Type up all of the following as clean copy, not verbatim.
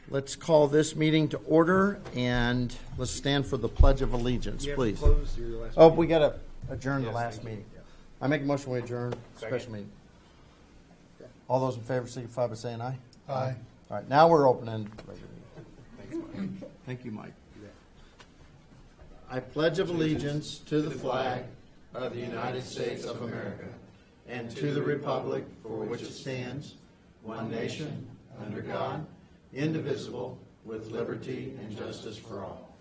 Let's call this meeting to order, and let's stand for the Pledge of Allegiance, please. Oh, we got to adjourn the last meeting. I make a motion we adjourn special meeting. All those in favor signify by saying aye. Aye. All right, now we're opening regular meeting. Thank you, Mike. I pledge of allegiance to the flag of the United States of America and to the republic for which it stands, one nation, under God, indivisible, with liberty and justice for all.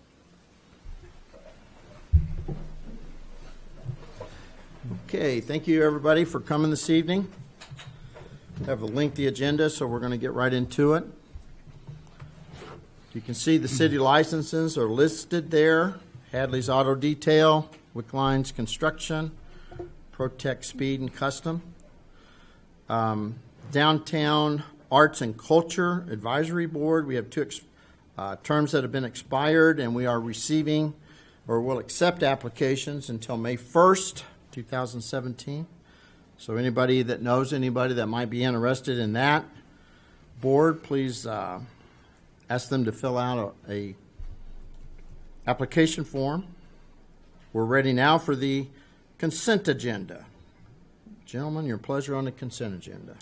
Okay, thank you everybody for coming this evening. We have a lengthy agenda, so we're going to get right into it. You can see the city licenses are listed there. Hadley's Auto Detail, Wickline's Construction, Protect Speed and Custom. Downtown Arts and Culture Advisory Board, we have two terms that have been expired, and we are receiving or will accept applications until May 1st, 2017. So anybody that knows anybody that might be interested in that board, please ask them to fill out a application form. We're ready now for the consent agenda. Gentlemen, your pleasure on the consent agenda.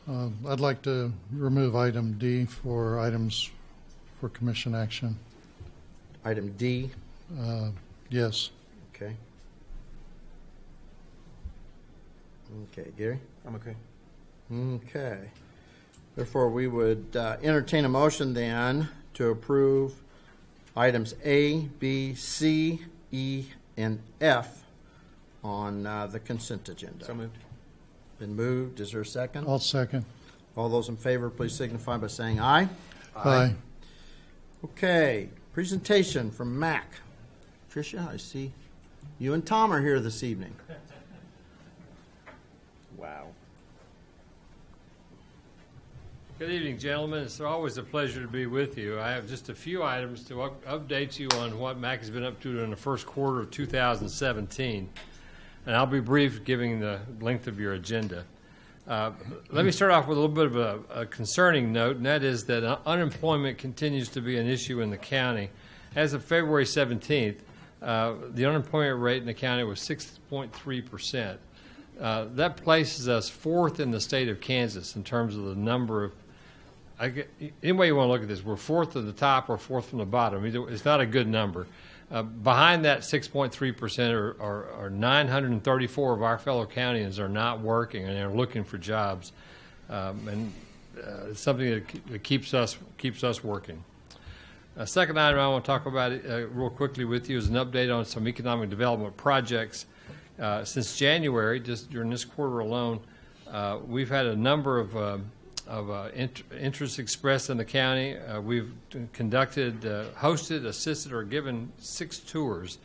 I'd like to remove item D for items for commission action. Item D. Yes. Okay. Okay, Gary? I'm okay. Okay. Therefore, we would entertain a motion then to approve items A, B, C, E, and F on the consent agenda. So moved. Been moved. Is there a second? I'll second. All those in favor, please signify by saying aye. Aye. Okay. Presentation from Mac. Tricia, I see you and Tom are here this evening. Wow. Good evening, gentlemen. It's always a pleasure to be with you. I have just a few items to update you on what MAC has been up to during the first quarter of 2017. And I'll be brief, given the length of your agenda. Let me start off with a little bit of a concerning note, and that is that unemployment continues to be an issue in the county. As of February 17th, the unemployment rate in the county was 6.3%. That places us fourth in the state of Kansas in terms of the number of, any way you want to look at this, we're fourth at the top or fourth from the bottom. It's not a good number. Behind that 6.3% are 934 of our fellow counties are not working and they're looking for jobs, and it's something that keeps us working. A second item I want to talk about real quickly with you is an update on some economic development projects. Since January, just during this quarter alone, we've had a number of interests expressed in the county. We've conducted, hosted, assisted, or given 6 tours,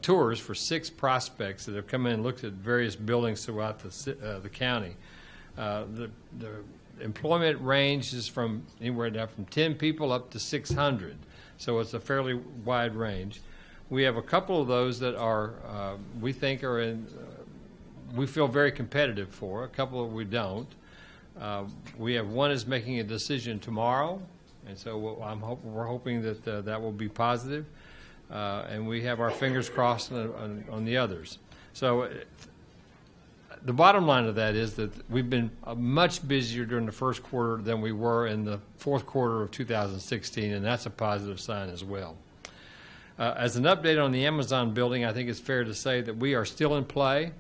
tours for 6 prospects that have come in and looked at various buildings throughout the county. The employment range is from anywhere down from 10 people up to 600, so it's a fairly wide range. We have a couple of those that are, we think are in, we feel very competitive for. A couple of we don't. We have one is making a decision tomorrow, and so we're hoping that that will be positive. And we have our fingers crossed on the others. So the bottom line of that is that we've been much busier during the first quarter than we were in the fourth quarter of 2016, and that's a positive sign as well. As an update on the Amazon building, I think it's fair to say that we are still in play.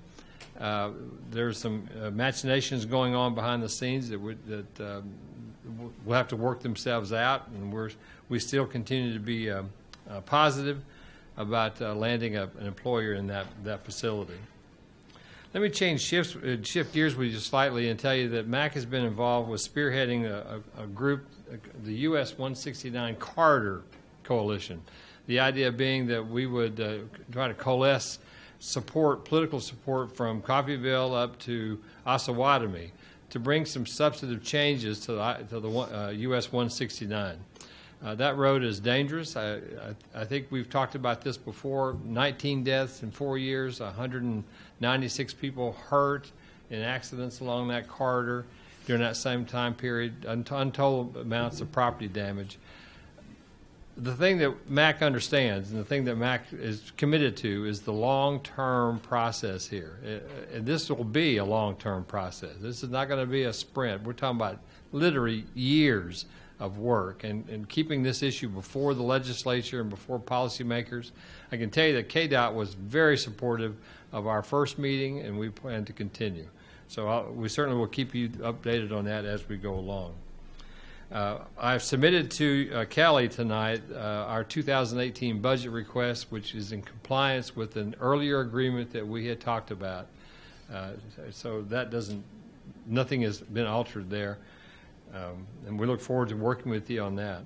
There's some machinations going on behind the scenes that will have to work themselves out, and we still continue to be positive about landing an employer in that facility. Let me shift gears with you slightly and tell you that MAC has been involved with spearheading a group, the US 169 Corridor Coalition. The idea being that we would try to coalesce political support from Coffeyville up to Osawatomie to bring some substantive changes to the US 169. That road is dangerous. I think we've talked about this before. 19 deaths in 4 years, 196 people hurt in accidents along that corridor. during that same time period, untold amounts of property damage. The thing that MAC understands and the thing that MAC is committed to is the long-term process here. And this will be a long-term process. This is not going to be a sprint. We're talking about literally years of work and keeping this issue before the legislature and before policymakers. I can tell you that KDOT was very supportive of our first meeting, and we plan to continue. So we certainly will keep you updated on that as we go along. I've submitted to Kelly tonight our 2018 budget request, which is in compliance with an earlier agreement that we had talked about. So that nothing has been altered there. And we look forward to working with you on that.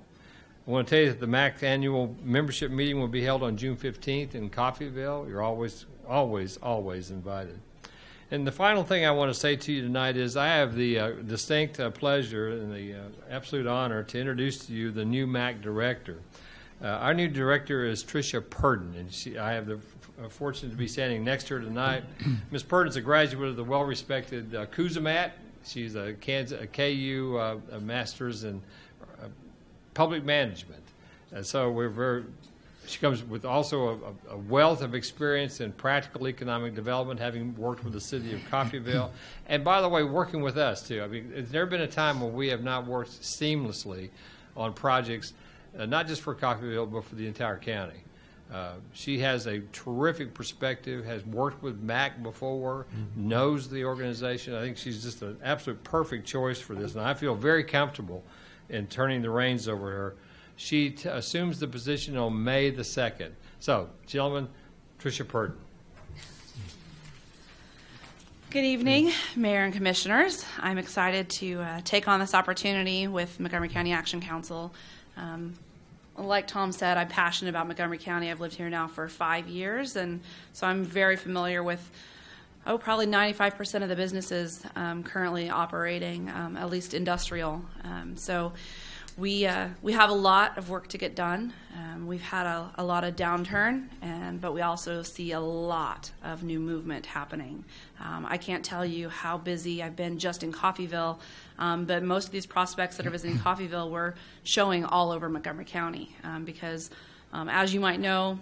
I want to tell you that the MAC annual membership meeting will be held on June 15th in Coffeyville. You're always, always, always invited. And the final thing I want to say to you tonight is I have the distinct pleasure and the absolute honor to introduce to you the new MAC director. Our new director is Tricia Purdon, and I have the fortune to be standing next to her tonight. Ms. Purdon is a graduate of the well-respected Kuzamat. She's a KU master's in public management. And so she comes with also a wealth of experience in practical economic development, having worked with the city of Coffeyville. And by the way, working with us, too. I mean, there's never been a time when we have not worked seamlessly on projects, not just for Coffeyville, but for the entire county. She has a terrific perspective, has worked with MAC before, knows the organization. I think she's just an absolute perfect choice for this, and I feel very comfortable in turning the reins over her. She assumes the position on May the 2nd. So, gentlemen, Tricia Purdon. Good evening, Mayor and Commissioners. I'm excited to take on this opportunity with Montgomery County Action Council. Like Tom said, I'm passionate about Montgomery County. I've lived here now for 5 years, and so I'm very familiar with, probably 95% of the businesses currently operating, at least industrial. So we have a lot of work to get done. We've had a lot of downturn, but we also see a lot of new movement happening. I can't tell you how busy I've been just in Coffeyville, but most of these prospects that are visiting Coffeyville were showing all over Montgomery County because, as you might know,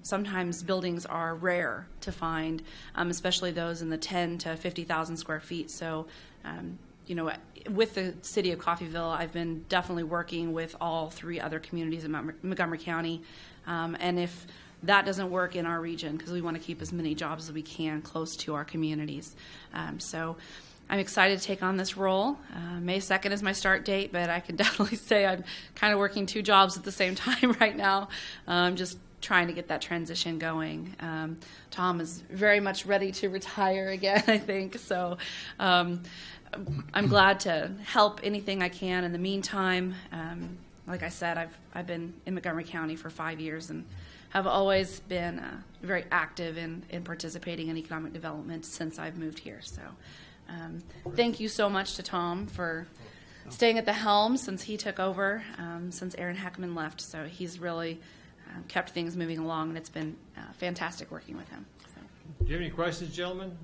sometimes buildings are rare to find, especially those in the 10 to 50,000 square feet. So, with the city of Coffeyville, I've been definitely working with all 3 other communities in Montgomery County. And if that doesn't work in our region, because we want to keep as many jobs as we can close to our communities. So I'm excited to take on this role. May 2nd is my start date, but I can definitely say I'm kind of working 2 jobs at the same time right now. Just trying to get that transition going. Tom is very much ready to retire again, I think. So I'm glad to help anything I can in the meantime. Like I said, I've been in Montgomery County for 5 years and have always been very active in participating in economic development since I've moved here. So thank you so much to Tom for staying at the helm since he took over, since Aaron Heckman left. So he's really kept things moving along, and it's been fantastic working with him. So. Do you have any questions, gentlemen?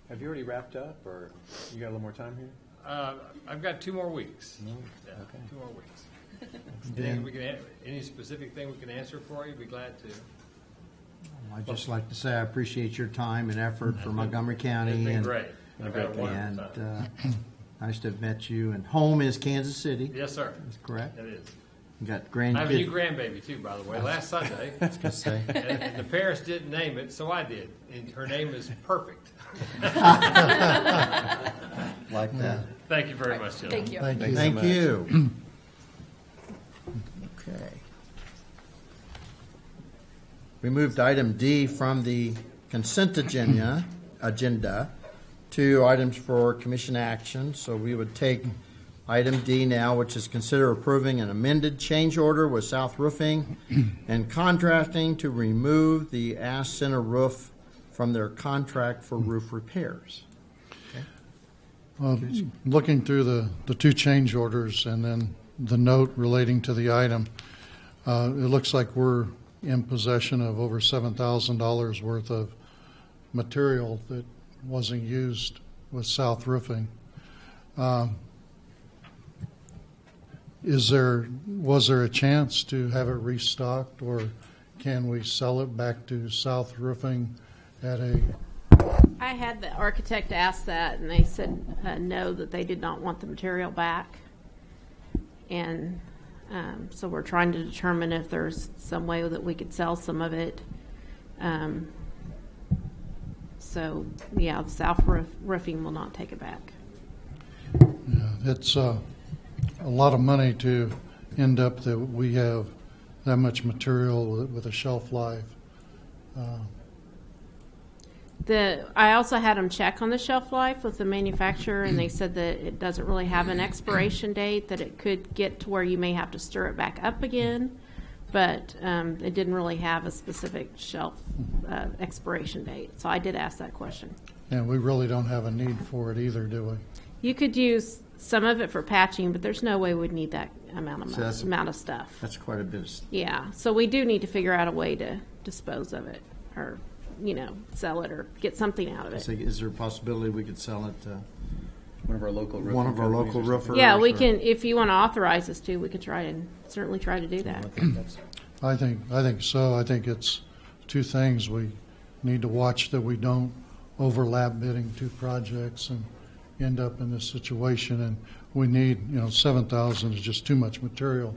Have you already wrapped up, or you got a little more time here? I've got 2 more weeks. No? Yeah, Okay. 2 more weeks. Then Any specific thing we can answer for you? Be glad to. I'd just like to say I appreciate your time and effort for Montgomery It's County. been and great. I've had a wonderful and time. nice to have met you. And home is Kansas City. Yes, sir. That's correct. It is. You got I have a new grandkids. grandbaby, too, by the way, last Sunday. I was gonna say. And the parents didn't name it, so I did. And her name is Perfect. Like that. Thank you very much, gentlemen. Thank you. Thank you. Thank you. Okay. We moved item D from the consent agenda to items for commission action. So we would take item D now, which is consider approving an amended change order with South Roofing and Contracting to remove the Ash Center roof from their contract for roof repairs. Looking through the 2 change orders and then the note relating to the item, it looks like we're in possession of over $7,000 worth of material that wasn't used with South Roofing. was there a chance to have it restocked, or can we sell it back to South Roofing at a, I had the architect ask that, and they said no, that they did not want the material back. And so we're trying to determine if there's some way that we could sell some of it. So, yeah, the South Roofing will not take it back. it's a lot of money to end up that we have that much material with a shelf life. I also had them check on the shelf life with the manufacturer, and they said that it doesn't really have an expiration date, that it could get to where you may have to stir it back up again, but it didn't really have a specific shelf expiration date. So I did ask that question. And we really don't have a need for it either, do we? You could use some of it for patching, but there's no way we'd need that amount of, So that's- amount of stuff. That's quite a bit. Yeah, so we do need to figure out a way to dispose of it, or, sell it or get something out of it. So is there a possibility we could sell it to One of our local roofing one of our companies local or something. roofers? Yeah, we or- can, if you want to authorize us to, we could certainly try to do that. I think that's- I think so. I think it's two things. We need to watch that we don't overlap bidding two projects and end up in this situation. And we need, 7,000 is just too much material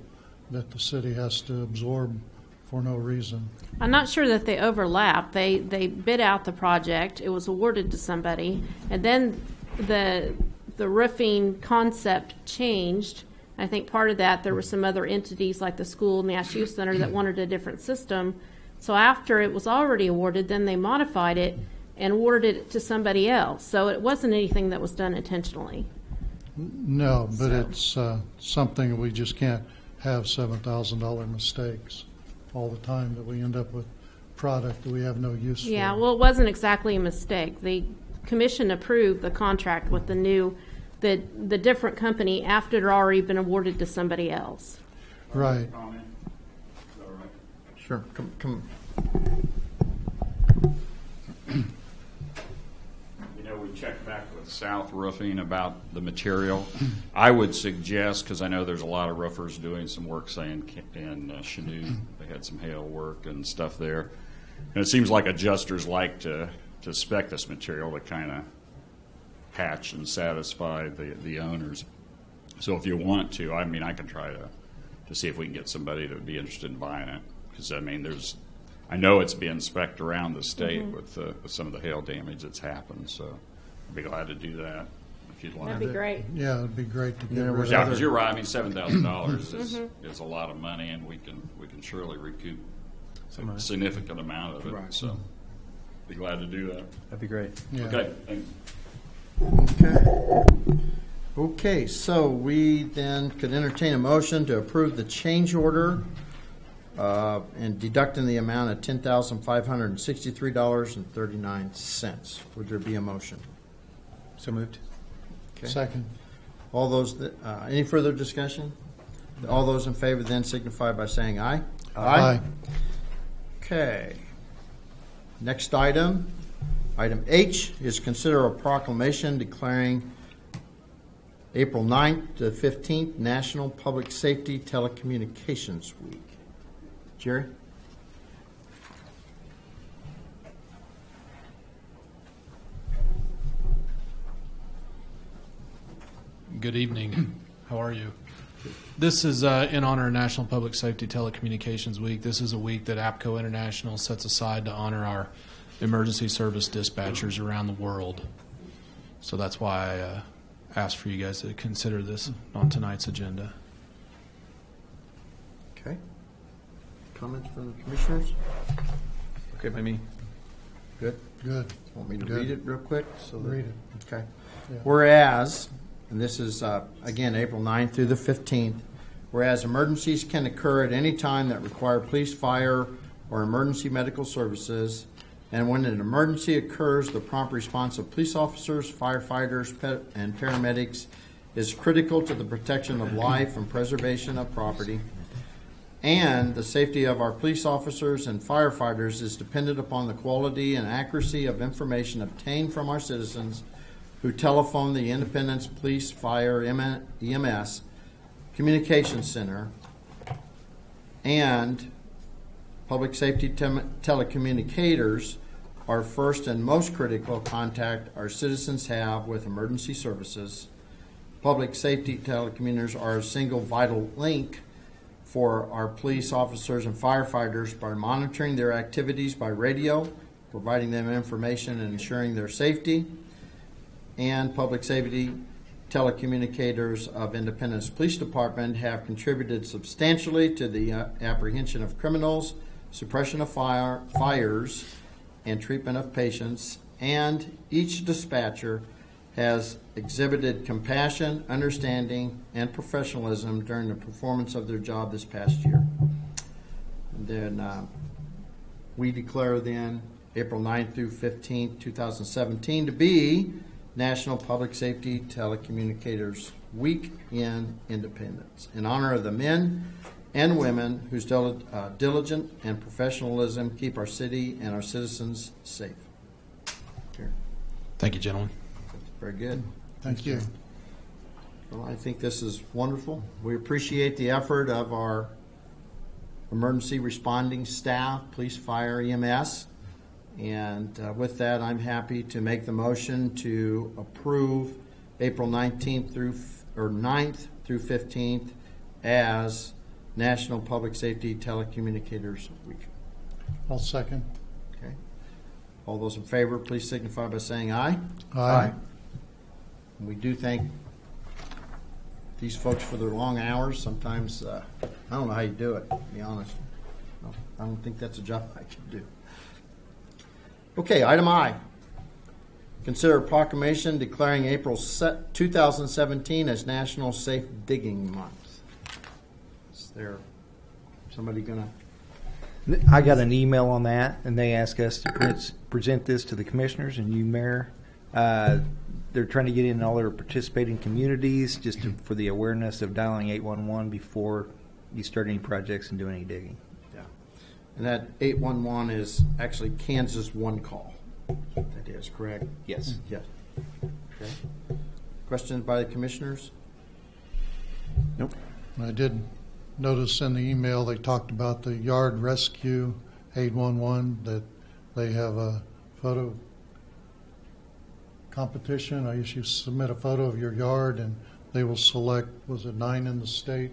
that the city has to absorb for no reason. I'm not sure that they overlap. They bid out the project. It was awarded to somebody, and then the roofing concept changed. I think part of that, there were some other entities like the school and the Ash Youth Center that wanted a different system. So after it was already awarded, then they modified it and awarded it to somebody else. So it wasn't anything that was done intentionally. No, but it's something we just can't have $7,000 mistakes all the time, that we end up with product that we have no use for. Yeah, well, it wasn't exactly a mistake. The commission approved the contract with the different company after it had already been awarded to somebody else. Right. Sure. Come. We checked back with South Roofing about the material. I would suggest, because I know there's a lot of roofers doing some work, say in Chanute, they had some hail work and stuff there. And it seems like adjusters like to spec this material to kind of patch and satisfy the owners. So if you want to, I can try to see if we can get somebody that would be interested in buying it. Because, I know it's being spec'd around the state with some of the hail damage that's happened. So I'd be glad to do that if you'd like. That'd be great. Yeah, it'd be great to get Yeah, rid Yeah, of because it. you're right. $7,000 is a lot of money, and we can surely recoup a significant amount of it. Right. So, be glad to do that. That'd be great. Yeah. Okay. Thank you. Okay. Okay, so we then could entertain a motion to approve the change order and deducting the amount of $10,563.39. Would there be a motion? So moved. Okay. Second. All those, any further discussion? All those in favor then signify by saying aye. Aye. Okay. Next item, item H, is consider a proclamation declaring April 9th to 15th National Public Safety Telecommunications Week. Jerry? Good evening. How are you? This is in honor of National Public Safety Telecommunications Week. This is a week that APCO International sets aside to honor our emergency service dispatchers around the world. So that's why I asked for you guys to consider this on tonight's agenda. Okay. Comments from the commissioners? Okay by me. Good. Good. Want me to Good. read it real quick? So that- Read it. Okay. Yeah. Whereas, and this is, again, April 9th through the 15th, whereas emergencies can occur at any time that require police, fire, or emergency medical services, and when an emergency occurs, the prompt response of police officers, firefighters, and paramedics is critical to the protection of life and preservation of property. And the safety of our police officers and firefighters is dependent upon the quality and accuracy of information obtained from our citizens who telephone the Independence Police, Fire, EMS Communications Center, and public safety telecommunicators are first and most critical contact our citizens have with emergency services. Public safety telecommunicators are a single vital link for our police officers and firefighters by monitoring their activities by radio, providing them information and ensuring their safety. And public safety telecommunicators of Independence Police Department have contributed substantially to the apprehension of criminals, suppression of fires, and treatment of patients. And each dispatcher has exhibited compassion, understanding, and professionalism during the performance of their job this past year. And then we declare then April 9th through 15th, 2017 to be National Public Safety Telecommunicators Week in Independence, in honor of the men and women whose diligent and professionalism keep our city and our citizens safe. Here. Thank you, gentlemen. Very good. Thank you. Well, I think this is wonderful. We appreciate the effort of our emergency responding staff, police, fire, EMS. And with that, I'm happy to make the motion to approve April 19th through 9th through 15th as National Public Safety Telecommunicators Week. I'll second. Okay. All those in favor, please signify by saying aye. Aye. And we do thank these folks for their long hours. Sometimes, I don't know how you do it, to be honest. No, I don't think that's a job I can do. Okay, item I. Consider a proclamation declaring April 2017 as National Safe Digging Month. Is there somebody going to? I got an email on that, and they asked us to present this to the commissioners and you, Mayor. They're trying to get in all their participating communities just for the awareness of dialing 811 before you start any projects and do any digging. Yeah. And that 811 is actually Kansas One Call. That is correct? Yes. Yes. Okay. Questions by the commissioners? Nope. I did notice in the email they talked about the yard rescue 811, that they have a photo competition. I guess you submit a photo of your yard and they will select, was it 9 in the state,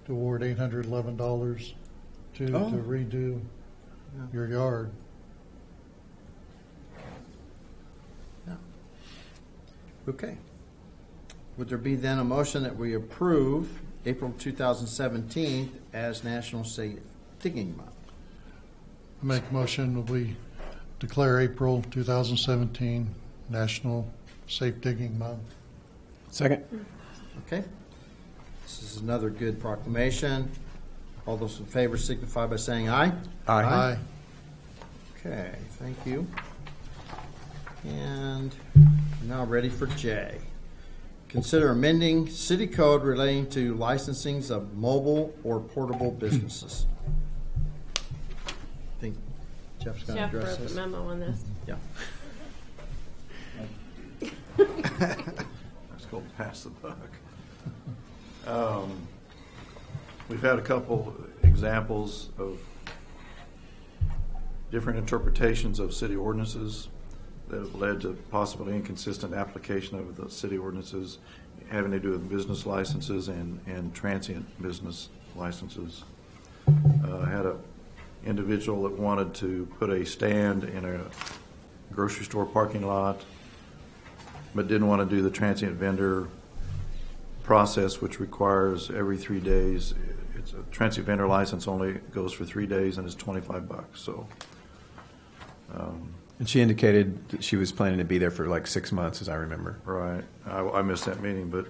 to award $811 to redo your yard. Yeah. Okay. Would there be then a motion that we approve April 2017 as National Safe Digging Month? I make a motion that we declare April 2017 National Safe Digging Month. Second. Okay. This is another good proclamation. All those in favor signify by saying aye. Aye. Okay, thank you. And now ready for J. Consider amending city code relating to licensings of mobile or portable businesses. I think Jeff's going to Jeff address wrote this. the memo on this. Yeah. Let's go pass the buck. We've had a couple examples of different interpretations of city ordinances that have led to possibly inconsistent application of the city ordinances having to do with business licenses and transient business licenses. I had an individual that wanted to put a stand in a grocery store parking lot, but didn't want to do the transient vendor process, which requires every 3 days. It's a transient vendor license only goes for 3 days and it's $25. So, And she indicated that she was planning to be there for like 6 months, as I remember. right, I missed that meeting, but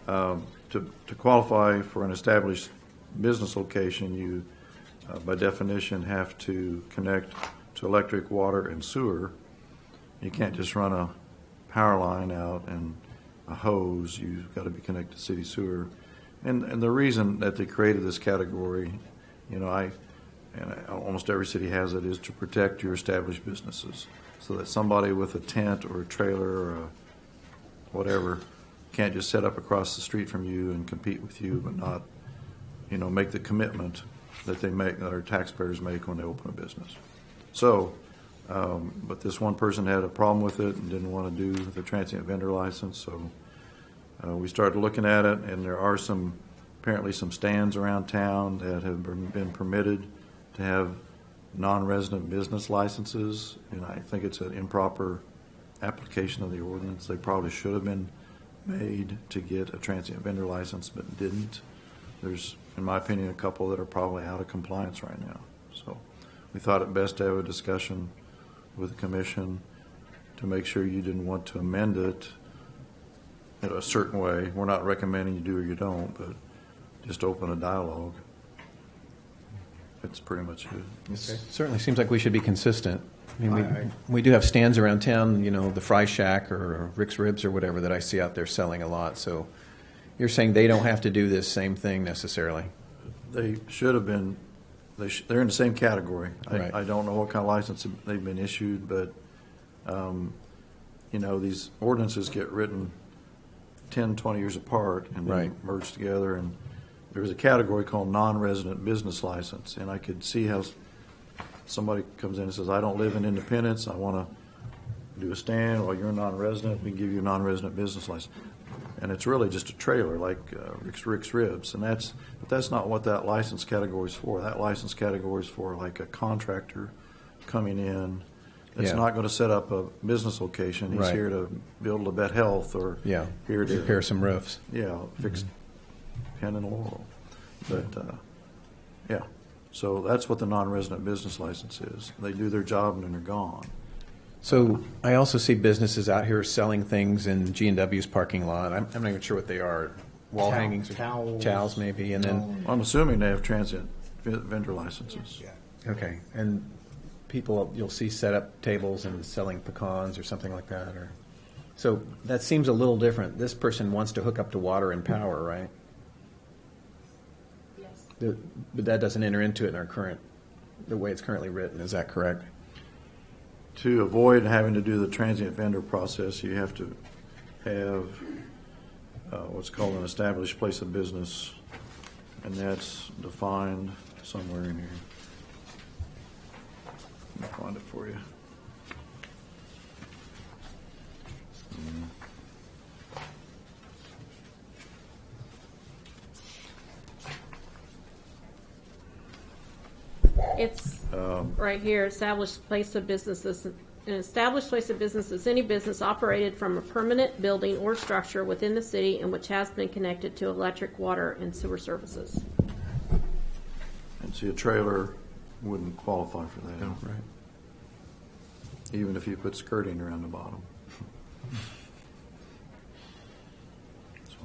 to qualify for an established business location, you by definition have to connect to electric, water, and sewer. You can't just run a power line out and a hose. You've got to be connected to city sewer. And the reason that they created this category, almost every city has it, is to protect your established businesses, so that somebody with a tent or a trailer or whatever can't just set up across the street from you and compete with you, but not, make the commitment that that our taxpayers make when they open a business. So, but this one person had a problem with it and didn't want to do the transient vendor license, so we started looking at it, and there are apparently some stands around town that have been permitted to have non-resident business licenses, and I think it's an improper application of the ordinance. They probably should have been made to get a transient vendor license, but didn't. There's, in my opinion, a couple that are probably out of compliance right now. So we thought it best to have a discussion with the commission to make sure you didn't want to amend it in a certain way. We're not recommending you do or you don't, but just open a dialogue. That's pretty much it. It certainly seems like we should be consistent. I mean, we do have stands around town, the Fry Shack or Rick's Ribs or whatever that I see out there selling a lot. So you're saying they don't have to do this same thing necessarily? They should have been, they're in the same category. Right. I don't know what kind of license they've been issued, but, these ordinances get written 10, 20 years apart and then Right. merged together. And there was a category called non-resident business license, and I could see how somebody comes in and says, I don't live in Independence, I want to do a stand. Well, you're a non-resident, we can give you a non-resident business license. And it's really just a trailer like Rick's Ribs, and but that's not what that license category is for. That license category is for like a contractor coming in that's Yeah. not going to set up a business location. He's Right. here to build Labette Health or Yeah, here to repair some roofs. Yeah, fix Penn and Laurel. But yeah, so that's what the non-resident business license is. They do their job and then they're gone. So I also see businesses out here selling things in G&W's parking lot. I'm not even sure what they are. Wall hangings, or towels maybe, and then I'm assuming they have transient vendor licenses. okay, and people you'll see set up tables and selling pecans or something like that, or so that seems a little different. This person wants to hook up to water and power, right? Yes. But that doesn't enter into it in the way it's currently written. Is that correct? To avoid having to do the transient vendor process, you have to have what's called an established place of business, and that's defined somewhere in here. Let me find it for you. It's right here, established place of business. An established place of business is any business operated from a permanent building or structure within the city and which has been connected to electric, water, and sewer services. And see, a trailer wouldn't qualify for that. Right. Even if you put skirting around the bottom.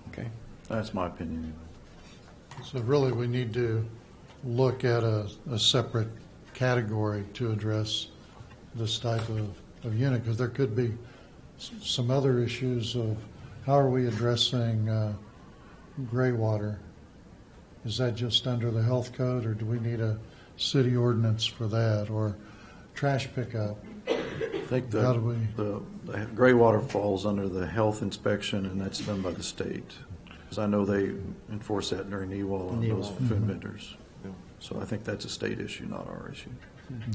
Okay. That's my opinion. So really, we need to look at a separate category to address this type of unit, because there could be some other issues of how are we addressing gray water? Is that just under the health code, or do we need a city ordinance for that, or trash pickup? I think How do we- the gray water falls under the health inspection, and that's done by the state. Because I know they enforce that during EWAL on those food vendors. So I think that's a state issue, not our issue.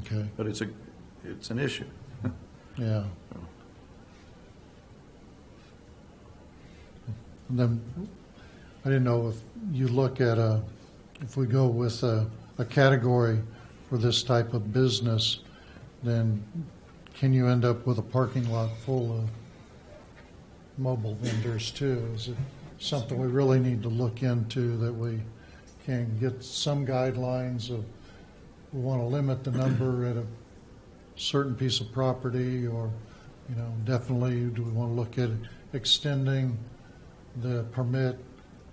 Okay, But it's an issue. yeah. And then, I didn't know if you look at if we go with a category for this type of business, then can you end up with a parking lot full of mobile vendors too? Is it something we really need to look into, that we can get some guidelines of, we want to limit the number at a certain piece of property, or, definitely do we want to look at extending the permit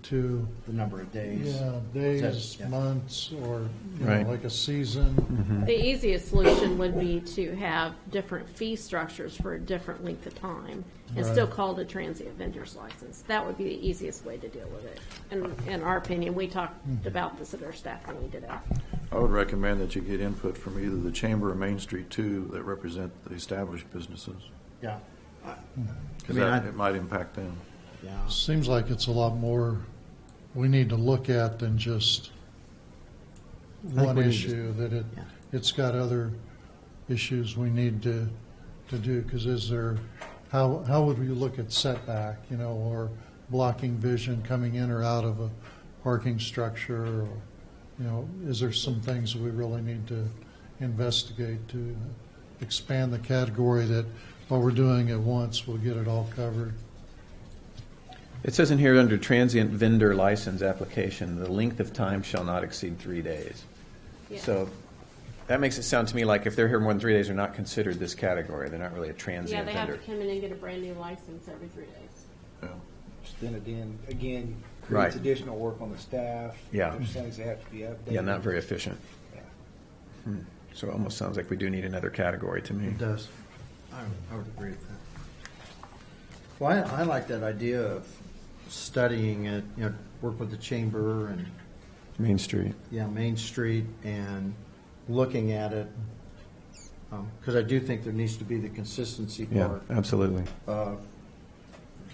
to The number of days. days, Yeah. months, or Right. like a season? The easiest solution would be to have different fee structures for a different length of time and still Right. call it a transient vendor's license. That would be the easiest way to deal with it. And in our opinion, we talked about this at our staff meeting today. I would recommend that you get input from either the Chamber or Main Street too, that represent the established businesses. Yeah. Because I mean, it might impact them. Yeah. Seems like it's a lot more we need to look at than just think one we need to- issue, that Yeah. it's got other issues we need to do, because how would we look at setback, or blocking vision coming in or out of a parking structure, or, is there some things we really need to investigate to expand the category that while we're doing it once, we'll get it all covered? It says in here under transient vendor license application, the length of time shall not exceed 3 days. Yeah. So that makes it sound to me like if they're here more than 3 days, they're not considered this category. They're not really a Yeah, transient they have vendor. to come in and get a brand new license every 3 days. Yeah. Then again, Right. creates additional work on the staff. Yeah. There's things that have to be updated. Yeah, not very efficient. Yeah. So it almost sounds like we do need another category to me. It does. I would agree with that. Well, I like that idea of studying it, work with the chamber and, Main Street. Main Street, and looking at it, because I do think there needs to be the consistency Yeah, part absolutely. of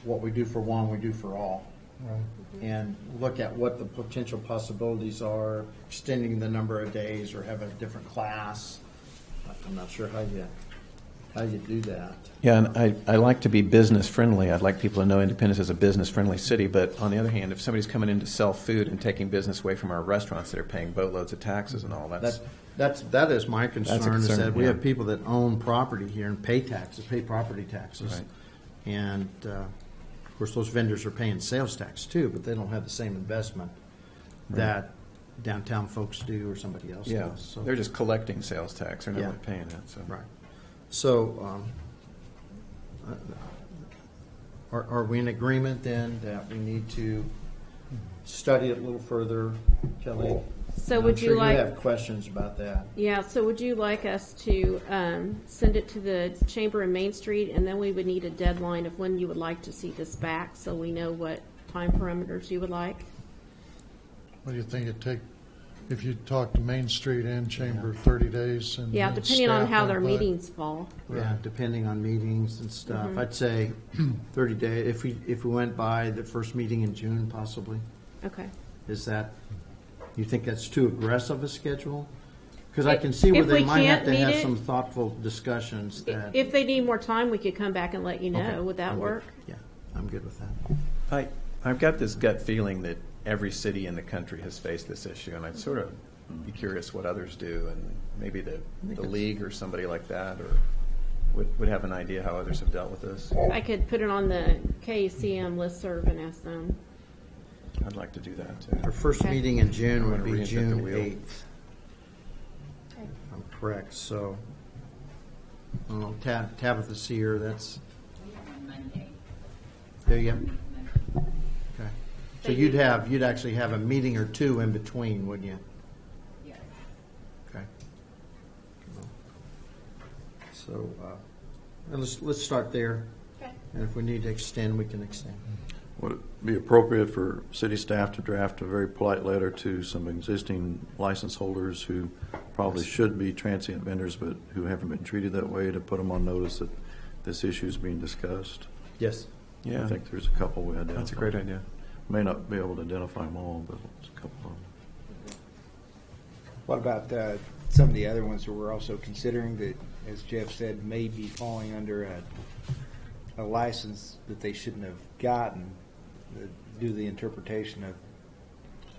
what we do for one, we do for all. Right. And look at what the potential possibilities are, extending the number of days or have a different class. I'm not sure how you do that. Yeah, and I like to be business friendly. I'd like people to know Independence is a business friendly city. But on the other hand, if somebody's coming in to sell food and taking business away from our restaurants that are paying boatloads of taxes and all, That is my concern, is concern, that we yeah. have people that own property here and pay property taxes. Right. And, of course, those vendors are paying sales tax too, but they don't have the same investment that downtown folks do or somebody else yeah, does. So, they're just collecting sales tax. They're not Yeah. really paying it. So. right. So, are we in agreement then that we need to study it a little further, Kelly? So I'm would sure you like? have questions about that. Yeah, so would you like us to send it to the Chamber in Main Street, and then we would need a deadline of when you would like to see this back, so we know what time parameters you would like? What do you think it'd take, if you talk to Main Street and Chamber, 30 days? And Yeah, and depending on staff how their input? meetings fall. Yeah, depending on meetings and stuff. I'd say 30 days. If we went by the first meeting in June, possibly. Okay. Is that, you think that's too aggressive a schedule? Because I can see where If they we might have can't to meet have it- some thoughtful discussions that. If they need more time, we could come back and let you know. Okay, Would that I'm good. work? Yeah, I'm good with that. I've got this gut feeling that every city in the country has faced this issue, and I'd sort of be curious what others do, and maybe the league or somebody like that, or would have an idea how others have dealt with this. I could put it on the KCM listserv and ask them. I'd like to do that too. Our first Okay. meeting in June I'm would gonna be reinvent the June wheel. 8th. Correct, so, I don't know, Tabitha's here, that's. There you go. Okay. So you'd actually have a meeting or two in between, wouldn't you? Yes. Okay. So, let's start there. Okay. And if we need to extend, we can extend. Would it be appropriate for city staff to draft a very polite letter to some existing license holders who probably should be transient vendors but who haven't been treated that way, to put them on notice that this issue is being discussed? Yes. Yeah, I think there's a couple we identified. that's a great idea. May not be able to identify them all, but there's a couple of them. What about some of the other ones that we're also considering that, as Jeff said, may be falling under a license that they shouldn't have gotten due to the interpretation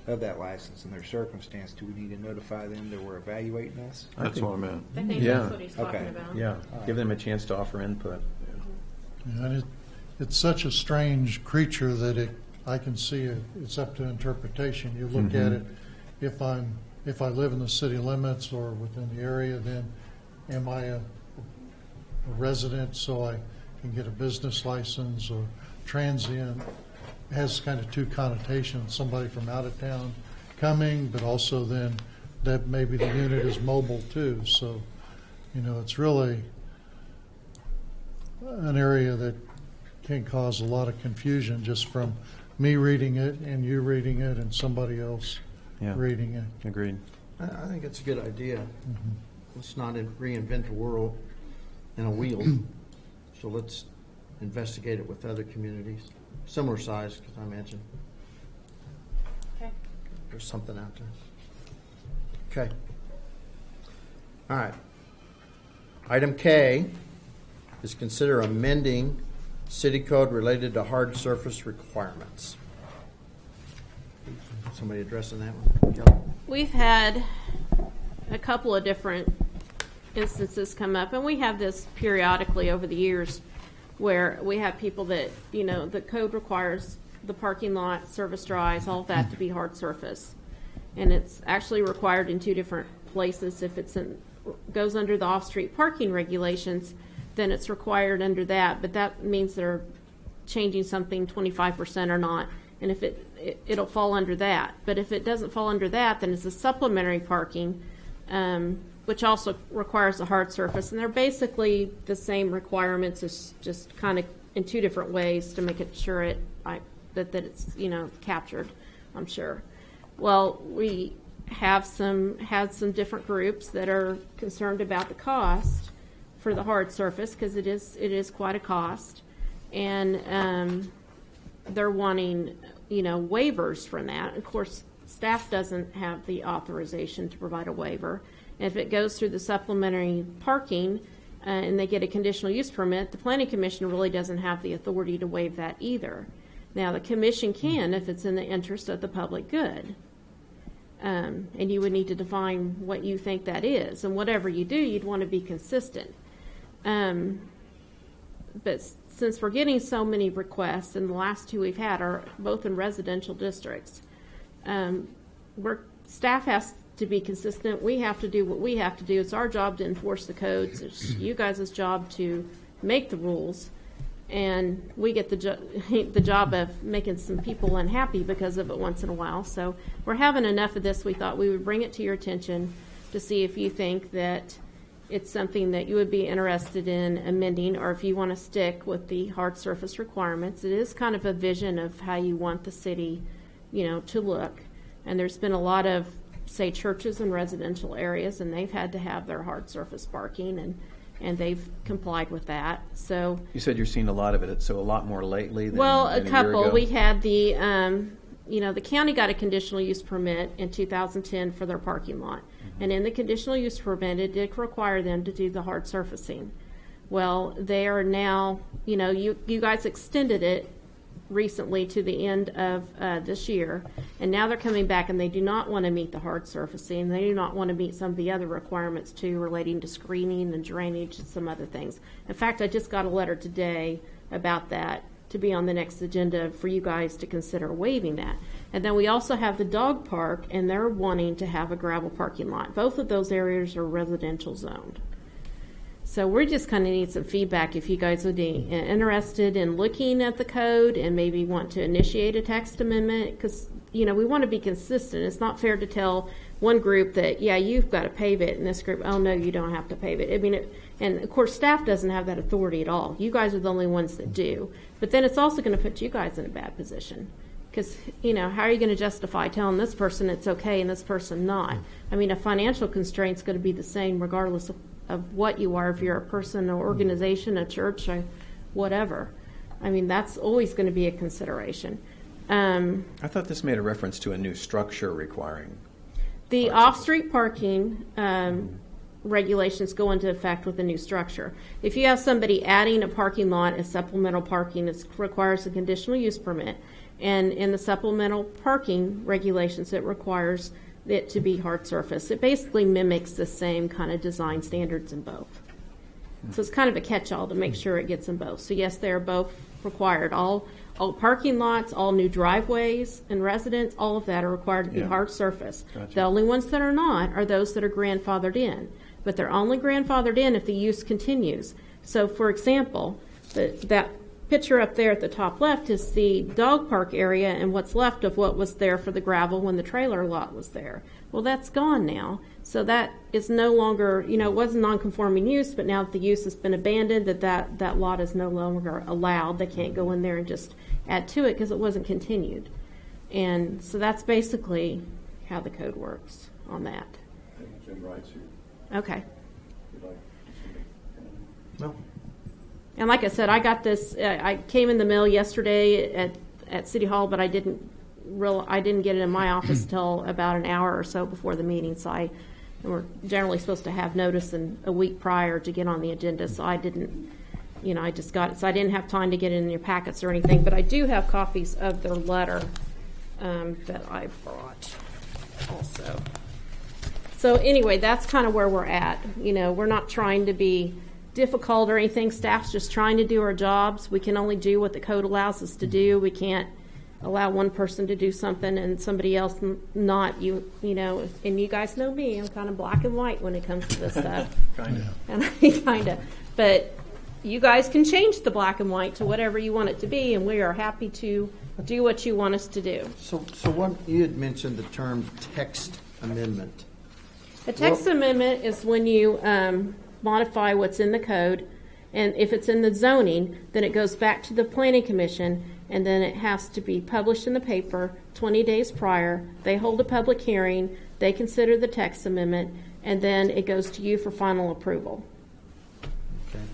of that license and their circumstance? Do we need to notify them that we're evaluating this? That's what I meant. I think Yeah. that's what he's talking Okay. about. Yeah, give them a chance to offer input. And it's such a strange creature that I can see it's up to interpretation. You look at it, if I live in the city limits or within the area, then am I a resident so I can get a business license, or transient? It has kind of two connotations, somebody from out of town coming, but also then that maybe the unit is mobile too. So, it's really an area that can cause a lot of confusion just from me reading it and you reading it and somebody else Yeah, reading it. agreed. I think it's a good idea. Let's not reinvent the world in a wheel. So let's investigate it with other communities. similar size, because I imagine Okay. there's something out there. Okay. All right. Item K is consider amending city code related to hard surface requirements. Somebody addressing that one? Kelly? We've had a couple of different instances come up, and we have this periodically over the years where we have people that, you know, the code requires the parking lot, service drives, all of that to be hard surface. And it's actually required in two different places. If it's goes under the off-street parking regulations, then it's required under that, but that means they're changing something 25% or not. And if it'll fall under that. But if it doesn't fall under that, then it's a supplementary parking, which also requires a hard surface. And they're basically the same requirements, as just kind of in two different ways to make it sure that it's, you know, captured, I'm sure. Well, we had some different groups that are concerned about the cost for the hard surface, because it is quite a cost. And they're wanting, you know, waivers from that. Of course, staff doesn't have the authorization to provide a waiver. And if it goes through the supplementary parking and they get a conditional use permit, the Planning Commission really doesn't have the authority to waive that either. Now, the commission can if it's in the interest of the public good. And you would need to define what you think that is. And whatever you do, you'd want to be consistent. But since we're getting so many requests, and the last two we've had are both in residential districts, staff has to be consistent. We have to do what we have to do. It's our job to enforce the codes. It's you guys' job to make the rules. And we get the job of making some people unhappy because of it once in a while. So we're having enough of this. We thought we would bring it to your attention to see if you think that it's something that you would be interested in amending, or if you want to stick with the hard surface requirements. It is kind of a vision of how you want the city, you know, to look. And there's been a lot of, say, churches in residential areas, and they've had to have their hard surface parking, and they've complied with that. So You said you're seeing a lot of it, so a lot more lately than well, than a year couple. ago? We had the, you know, the county got a conditional use permit in 2010 for their parking lot. And in the conditional use permit, it did require them to do the hard surfacing. Well, they are now, you know, you guys extended it recently to the end of this year, and now they're coming back and they do not want to meet the hard surfacing. They do not want to meet some of the other requirements too, relating to screening and drainage and some other things. In fact, I just got a letter today about that to be on the next agenda for you guys to consider waiving that. And then we also have the dog park, and they're wanting to have a gravel parking lot. Both of those areas are residential zoned. So we just kind of need some feedback if you guys would be interested in looking at the code and maybe want to initiate a text amendment, because, you know, we want to be consistent. It's not fair to tell one group that, yeah, you've got to pave it, and this group, oh, no, you don't have to pave it. I mean, and of course, staff doesn't have that authority at all. You guys are the only ones that do. But then it's also going to put you guys in a bad position. Because, you know, how are you going to justify telling this person it's okay and this person not? I mean, a financial constraint's going to be the same regardless of what you are, if you're a person, an organization, a church, or whatever. I mean, that's always going to be a consideration. I thought this made a reference to a new structure requiring. The off-street parking regulations go into effect with the new structure. If you have somebody adding a parking lot as supplemental parking, it requires a conditional use permit. And in the supplemental parking regulations, it requires it to be hard surface. It basically mimics the same kind of design standards in both. So it's kind of a catch-all to make sure it gets in both. So yes, they are both required. All parking lots, all new driveways and residents, all of that are required to be hard surface. Gotcha. The only ones that are not are those that are grandfathered in. But they're only grandfathered in if the use continues. So for example, that picture up there at the top left is the dog park area and what's left of what was there for the gravel when the trailer lot was there. Well, that's gone now. So that is no longer, you know, it was a non-conforming use, but now that the use has been abandoned, that lot is no longer allowed. They can't go in there and just add to it because it wasn't continued. And so that's basically how the code works on that. Jim Wright's here. Okay. Would like to No. And like I said, I got this. I came in the mail yesterday at City Hall, but I didn't get it in my office till about an hour or so before the meeting. So and we're generally supposed to have notice a week prior to get on the agenda. So I didn't. I just got it. So I didn't have time to get it in your packets or anything. But I do have copies of their letter that I brought also. So anyway, that's kind of where we're at. We're not trying to be difficult or anything. Staff's just trying to do our jobs. We can only do what the code allows us to do. We can't allow one person to do something and somebody else not. And you guys know me. I'm kind of black and white when it comes to this stuff. And but you guys can change the black and white to whatever you want it to be, and we are happy to do what you want us to do. So what you had mentioned the term text amendment. A text amendment is when you modify what's in the code, and if it's in the zoning, then it goes back to the planning commission, and then it has to be published in the paper 20 days prior. They hold a public hearing, they consider the text amendment, and then it goes to you for final approval. Okay.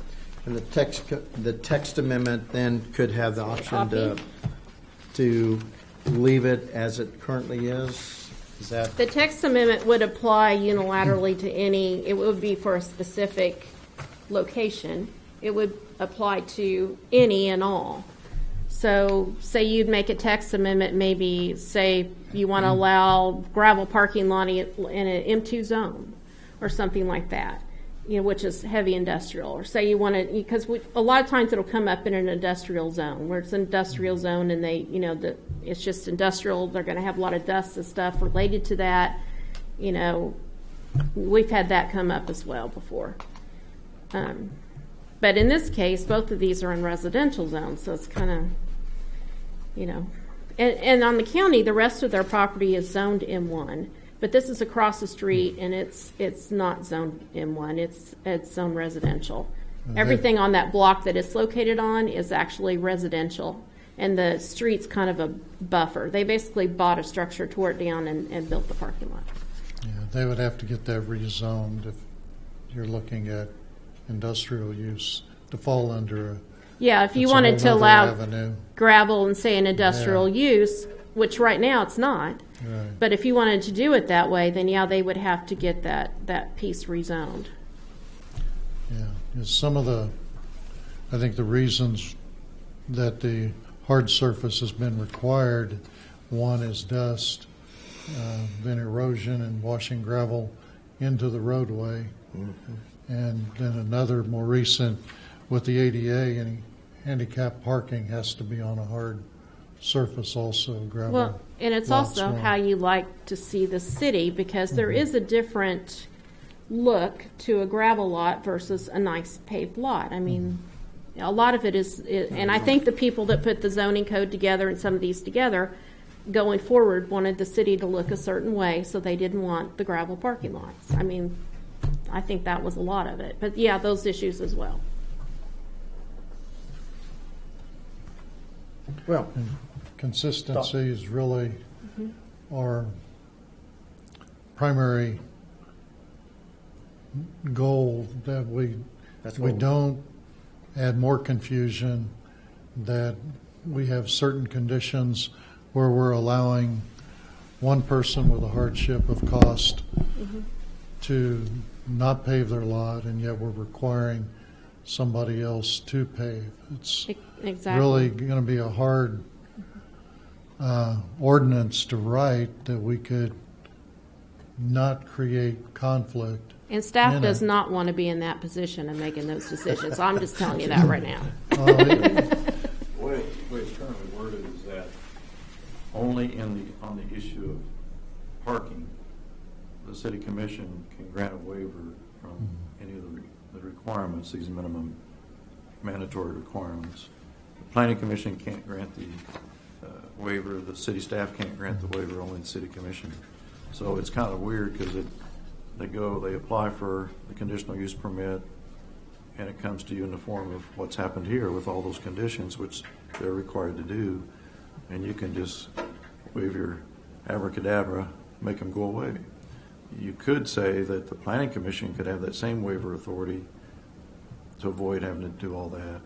And the text amendment then could have the option to leave it as it currently is. Is that the text amendment would apply unilaterally to any? It would be for a specific location. It would apply to any and all. So say you'd make a text amendment, maybe say you want to allow gravel parking lot in an M2 zone or something like that, which is heavy industrial. Or say you want to, because a lot of times it'll come up in an industrial zone where it's an industrial zone and they, it's just industrial. They're going to have a lot of dust and stuff related to that. We've had that come up as well before. But in this case, both of these are in residential zones, so it's kind of, and on the county, the rest of their property is zoned M1, but this is across the street, and it's not zoned M1. It's zoned residential. Everything on that block that it's located on is actually residential, and the street's kind of a buffer. They basically bought a structure, tore it down, and built the parking lot. Yeah, they would have to get that rezoned if you're looking at industrial use to fall under. If you that's a wanted whole to nother allow avenue. gravel and say an industrial use, which right now it's not. Right. But if you wanted to do it that way, then they would have to get that piece rezoned. Yeah, some of I think the reasons that the hard surface has been required, one is dust, then erosion and washing gravel into the roadway. Mm-hmm. And then another more recent with the ADA, any handicap parking has to be on a hard surface also, gravel. Well, and it's also how you like to see the city, because there is a different look to a gravel lot versus a nice paved lot. I mean, a lot of it is, and I think the people that put the zoning code together and some of these together going forward wanted the city to look a certain way, so they didn't want the gravel parking lots. I mean, I think that was a lot of it. But yeah, those issues as well. well? Consistency is really our primary goal, that we don't add more confusion, that we have certain conditions where we're allowing one person with a hardship of cost to not pave their lot, and yet we're requiring somebody else to pave. It's really going to be a hard ordinance to write that we could not create conflict. And staff does not want to be in that position of making those decisions. I'm just telling you that right now. The way it's currently worded is that only on the issue of parking, the city commission can grant a waiver from any of the requirements, these minimum mandatory requirements. The planning commission can't grant the waiver, the city staff can't grant the waiver, only the city commission. So it's kind of weird because they apply for the conditional use permit, and it comes to you in the form of what's happened here with all those conditions, which they're required to do, and you can just wave your abracadabra, make them go away. You could say that the planning commission could have that same waiver authority to avoid having to do all that.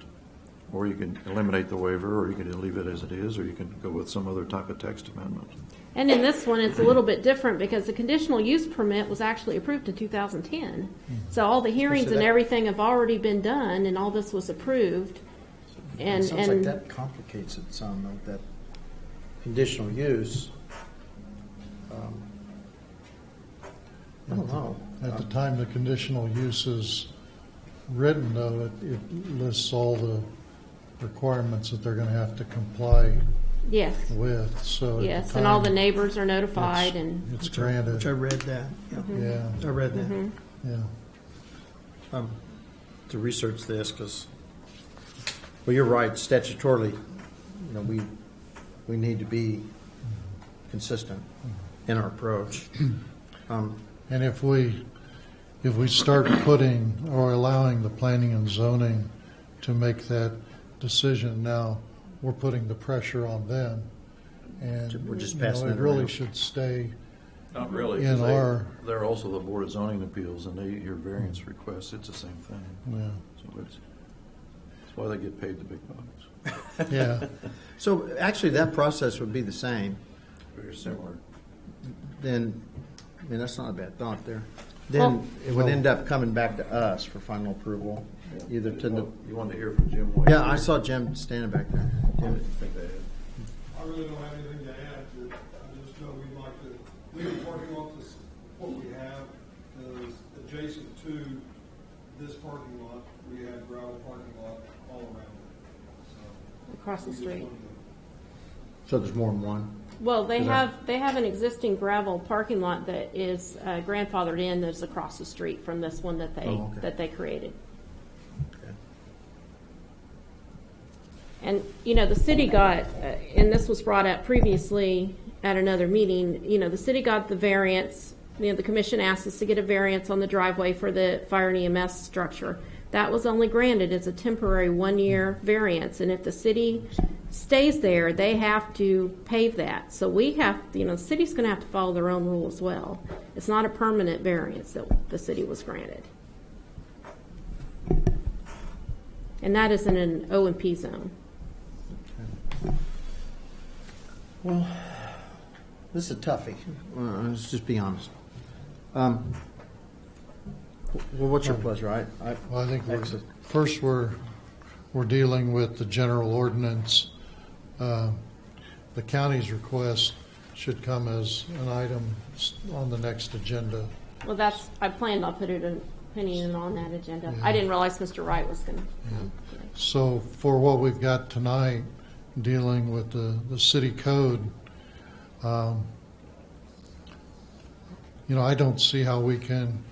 Or you can eliminate the waiver, or you can leave it as it is, or you can go with some other type of text amendment. And in this one, it's a little bit different because the conditional use permit was actually approved in 2010. So all the hearings and everything have already been done, and all this was approved. And It sounds like that complicates it some, though, that conditional use. I don't know. At the time the conditional use is written, though, it lists all the requirements that they're going to have to comply yes, with. So at yes, the and all the time, neighbors are notified, and it's granted. Which I read that. Yeah, I read that. yeah. To research this, because, well, you're right, statutorily, we need to be consistent in our approach. And if we start putting or allowing the planning and zoning to make that decision now, we're putting the pressure on them. And We're just you know, passing it it really around. should stay Not really. in 'cause our, they're also the Board of Zoning Appeals, and they hear variance requests. It's the same thing. yeah, So that's why they get paid the big bucks. yeah. So actually, that process would be the same. Very similar. Then, I mean, that's not a bad thought there. Then it would end up coming back to us for final approval, either to the, You wanted to hear from Jim White. yeah, I saw Jim standing back there. What did you think they had? I really don't have anything to add to it. I just know we'd like to leave the parking lot to what we have, because adjacent to this parking lot, we have gravel parking lot all around it. So across the we just street. wanted So there's more than one. Well, they have an existing gravel parking lot that is grandfathered in that's across the street from this one that they created. Okay. And, the city got, and this was brought up previously at another meeting, the city got the variance, the commission asked us to get a variance on the driveway for the fire and EMS structure. That was only granted as a temporary 1-year variance, and if the city stays there, they have to pave that. So we have, the city's going to have to follow their own rule as well. It's not a permanent variance that the city was granted. And that is in an O&P zone. Well, this is a toughie. Let's just be honest. Well, what's your pleasure? Well, I think Excellent. first we're dealing with the general ordinance. The county's request should come as an item on the next agenda. Well, I planned on putting an opinion on that agenda. Yeah. I didn't realize Mr. Wright was going to. So for what we've got tonight, dealing with the city code, I don't see how we can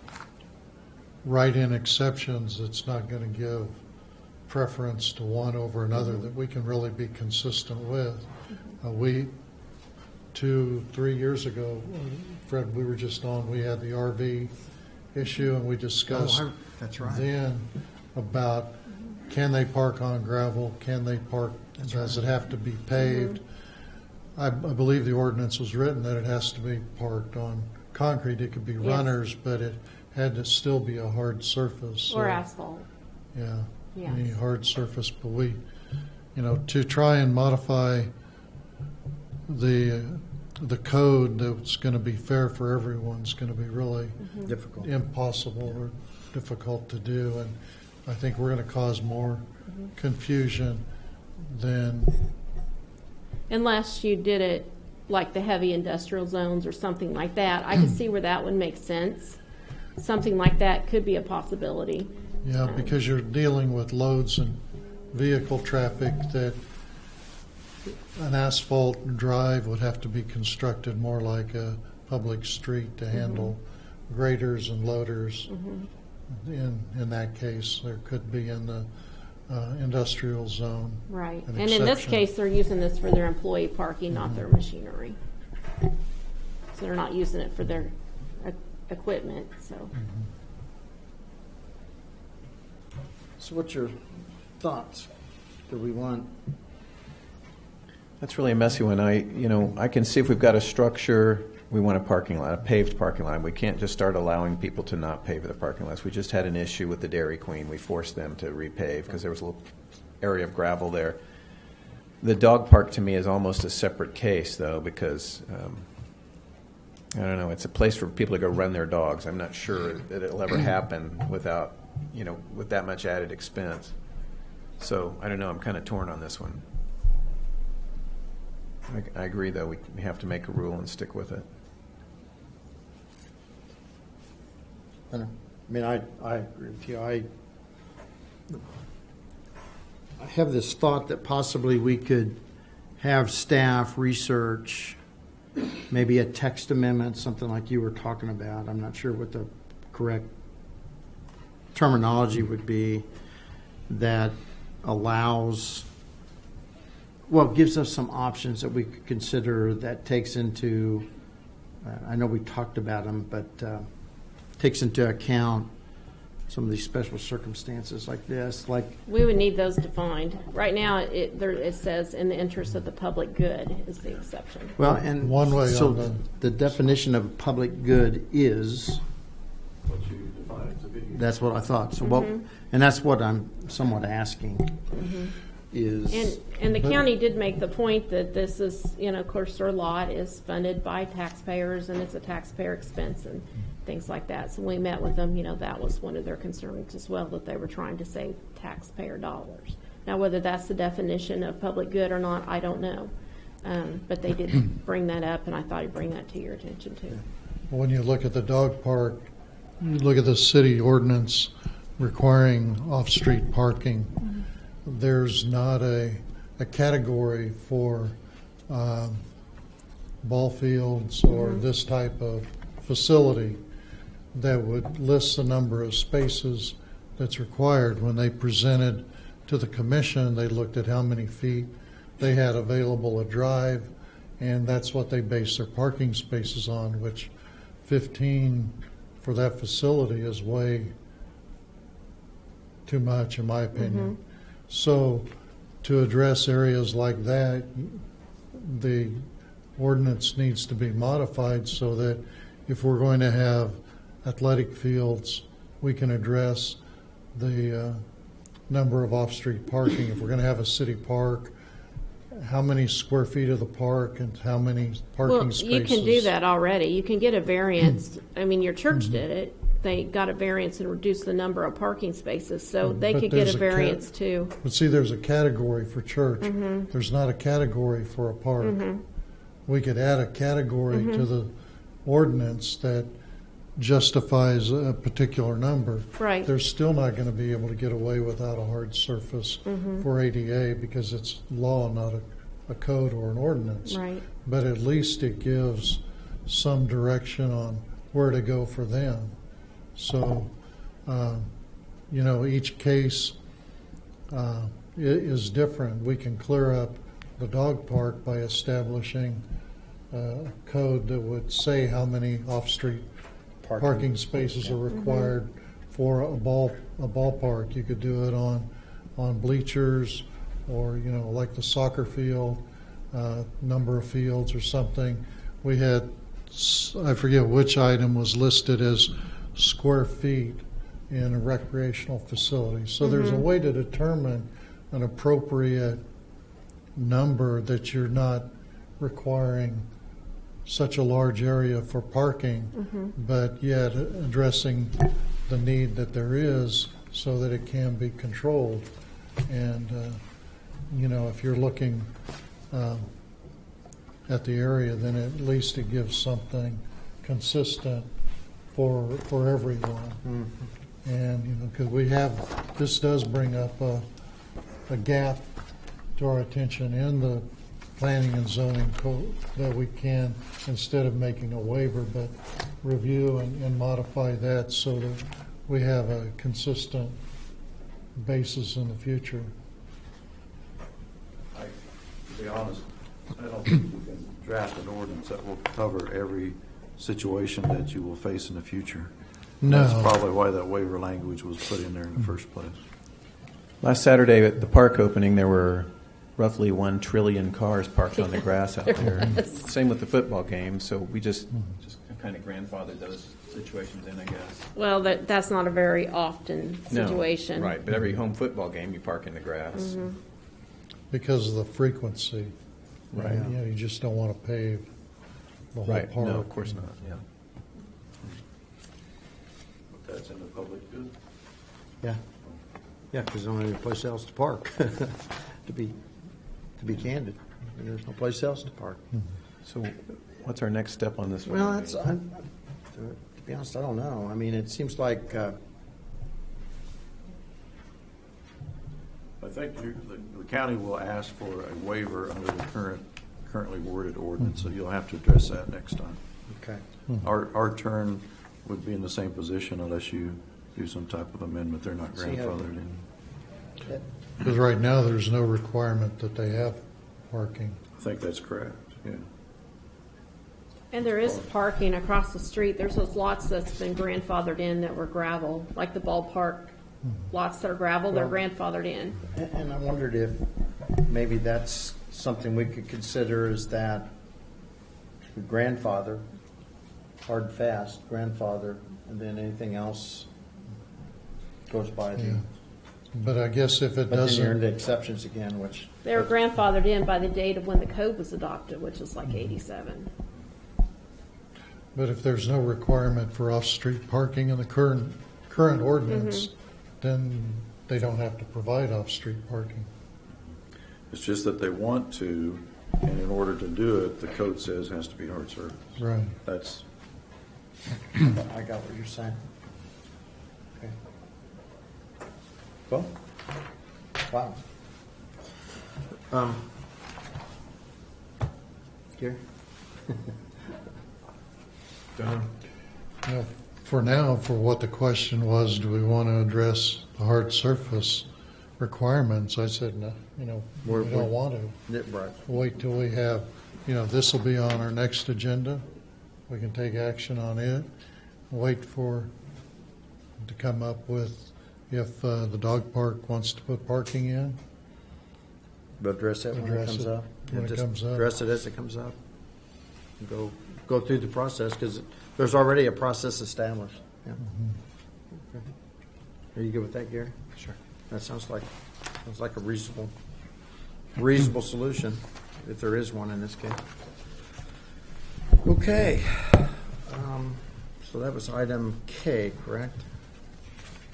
write in exceptions that's not going to give preference to one over another that we can really be consistent with. We 2-3 years ago, Fred, we were just on, we had the RV issue, and we discussed that's right. then about can they park on gravel, can they park, does it have to be paved? I believe the ordinance was written that it has to be parked on concrete. It could be runners, but it had to still be a hard surface. Or So, asphalt. yeah, Yeah. any hard surface. But we, to try and modify the code that's going to be fair for everyone is going to be really Difficult. impossible or difficult to do. And I think we're going to cause more confusion than, Unless you did it like the heavy industrial zones or something like that. I could see where that would make sense. Something like that could be a possibility. because you're dealing with loads and vehicle traffic that an asphalt drive would have to be constructed more like a public street to handle graders and loaders. In that case, there could be in the industrial zone. Right. An And in this exception. case, they're using this for their employee parking, not their machinery. So they're not using it for their equipment, so. So what's your thoughts? Do we want, That's really a messy one. I can see if we've got a structure we want a parking lot, a paved parking lot. We can't just start allowing people to not pave the parking lots. We just had an issue with the Dairy Queen. We forced them to repave because there was a little area of gravel there. The dog park to me is almost a separate case, though, because I don't know. It's a place for people to go run their dogs. I'm not sure that it'll ever happen without, with that much added expense. So I don't know. I'm kind of torn on this one. I agree, though. We have to make a rule and stick with it. I mean, I agree with you. I have this thought that possibly we could have staff research maybe a text amendment, something like you were talking about. I'm not sure what the correct terminology would be, that allows, well, gives us some options that we could consider that takes into, I know we talked about them, but takes into account some of these special circumstances like this, like We would need those defined. Right now, it says in the interest of the public good is the exception. well, and One way so on the definition of public good is, What you define as a video. that's what I thought. So what, and that's what I'm somewhat asking is, And the county did make the point that this is, of course, their lot is funded by taxpayers and it's a taxpayer expense and things like that. So we met with them, that was one of their concerns as well, that they were trying to save taxpayer dollars. Now, whether that's the definition of public good or not, I don't know. But they did bring that up, and I thought I'd bring that to your attention too. When you look at the dog park, you look at the city ordinance requiring off-street parking, there's not a category for ball fields or this type of facility that would list the number of spaces that's required. When they presented to the commission, they looked at how many feet they had available a drive, and that's what they based their parking spaces on, which 15 for that facility is way too much, in my opinion. So to address areas like that, the ordinance needs to be modified so that if we're going to have athletic fields, we can address the number of off-street parking. If we're going to have a city park, how many square feet of the park and how many parking spaces? You can do that already. You can get a variance. I mean, your church did it. They got a variance and reduced the number of parking spaces, so they But could get there's a variance too. But see, there's a category for church. There's not a category for a park. We could add a category to the ordinance that justifies a particular number. Right. They're still not going to be able to get away without a hard surface for ADA because it's law, not a code or an ordinance. Right. But at least it gives some direction on where to go for them. So, each case is different. We can clear up the dog park by establishing a code that would say how many off-street parking spaces are required for a ballpark. You could do it on bleachers or, like the soccer field, number of fields or something. We had, I forget which item was listed as square feet in a recreational facility. So there's a way to determine an appropriate number that you're not requiring such a large area for parking, but yet addressing the need that there is so that it can be controlled. And, if you're looking at the area, then at least it gives something consistent for everyone. And, because this does bring up a gap to our attention in the planning and zoning code that we can, instead of making a waiver, but review and modify that so that we have a consistent basis in the future. To be honest, I don't think we can draft an ordinance that will cover every situation that you will face in the future. No. That's probably why that waiver language was put in there in the first place. Last Saturday at the park opening, there were roughly 1 trillion cars parked on the grass out there. Same with the football game, so we just kind of grandfathered those situations in, I guess. Well, that's not a very often situation. No, right, but every home football game, you park in the grass. Because of the frequency. Right. You know, you just don't want to pave the whole Right, park. no, of course not, yeah. But that's in the public good. Yeah. Yeah, because there's only place else to park, to be candid. There's no place else to park. So what's our next step on this one? Well, to be honest, I don't know. I mean, it seems like, I think the county will ask for a waiver under the currently worded ordinance, so you'll have to address that next time. okay. Our turn would be in the same position unless you do some type of amendment. They're not See how- grandfathered in. Because right now, there's no requirement that they have parking. I think that's correct, yeah. And there is parking across the street. There's those lots that's been grandfathered in that were gravel, like the ballpark lots that are gravel, they're grandfathered in. And I wondered if maybe that's something we could consider, is that grandfather, hard and fast, grandfather, and then anything else goes by the, Yeah. But I guess if it but then you're into doesn't, exceptions again, which. They were grandfathered in by the date of when the code was adopted, which is like 87. but if there's no requirement for off-street parking in the current ordinance, then they don't have to provide off-street parking. It's just that they want to, and in order to do it, the code says it has to be hard surface. Right. That's, I got what you're saying. Okay. Well, wow. Gary? You know, for now, for what the question was, do we want to address the hard surface requirements? I said, no, we don't want to. Right. Wait till we have, this will be on our next agenda. We can take action on it. Wait for to come up with if the dog park wants to put parking in. But address it when it Address comes it up. when it Just comes up. Address it as it comes up. And go through the process, because there's already a process established. Yeah. Okay. Are you good with that, Gary? Sure. That sounds like a reasonable solution, if there is one in this case. Okay. So that was item K, correct?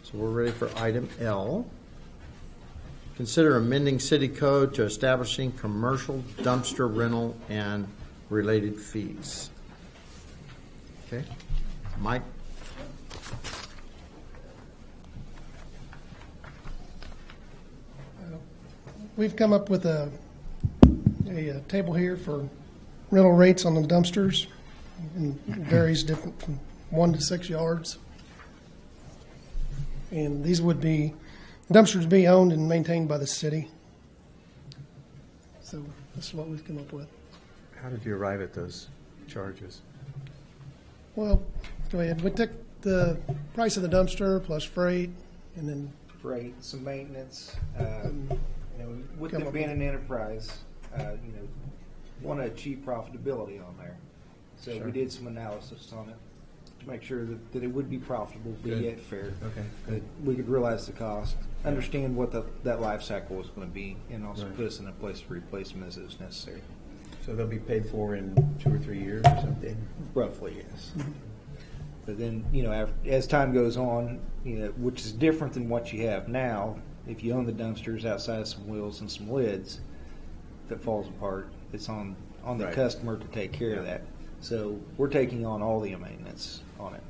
So we're ready for item L. Consider amending city code to establishing commercial dumpster rental and related fees. Okay. Mike? We've come up with a table here for rental rates on the dumpsters, and it varies different from 1 to 6 yards. And these dumpsters be owned and maintained by the city. So this is what we've come up with. How did you arrive at those charges? Well, go ahead. We took the price of the dumpster plus freight, and then Freight, some maintenance, with Come it up being with- an enterprise, want to achieve profitability on there. So we did some analysis on it to make sure that it would be profitable, but Good. yet fair. Okay, That we could realize the cost, understand what that life cycle was going to be, and also Right. put us in a place to replace them as it was necessary. So they'll be paid for in 2 or 3 years or something? Roughly, yes. But then, as time goes on, which is different than what you have now, if you own the dumpsters outside of some wheels and some lids, if it falls apart, it's on the Right. customer to take care of that. So we're taking on all the maintenance on it.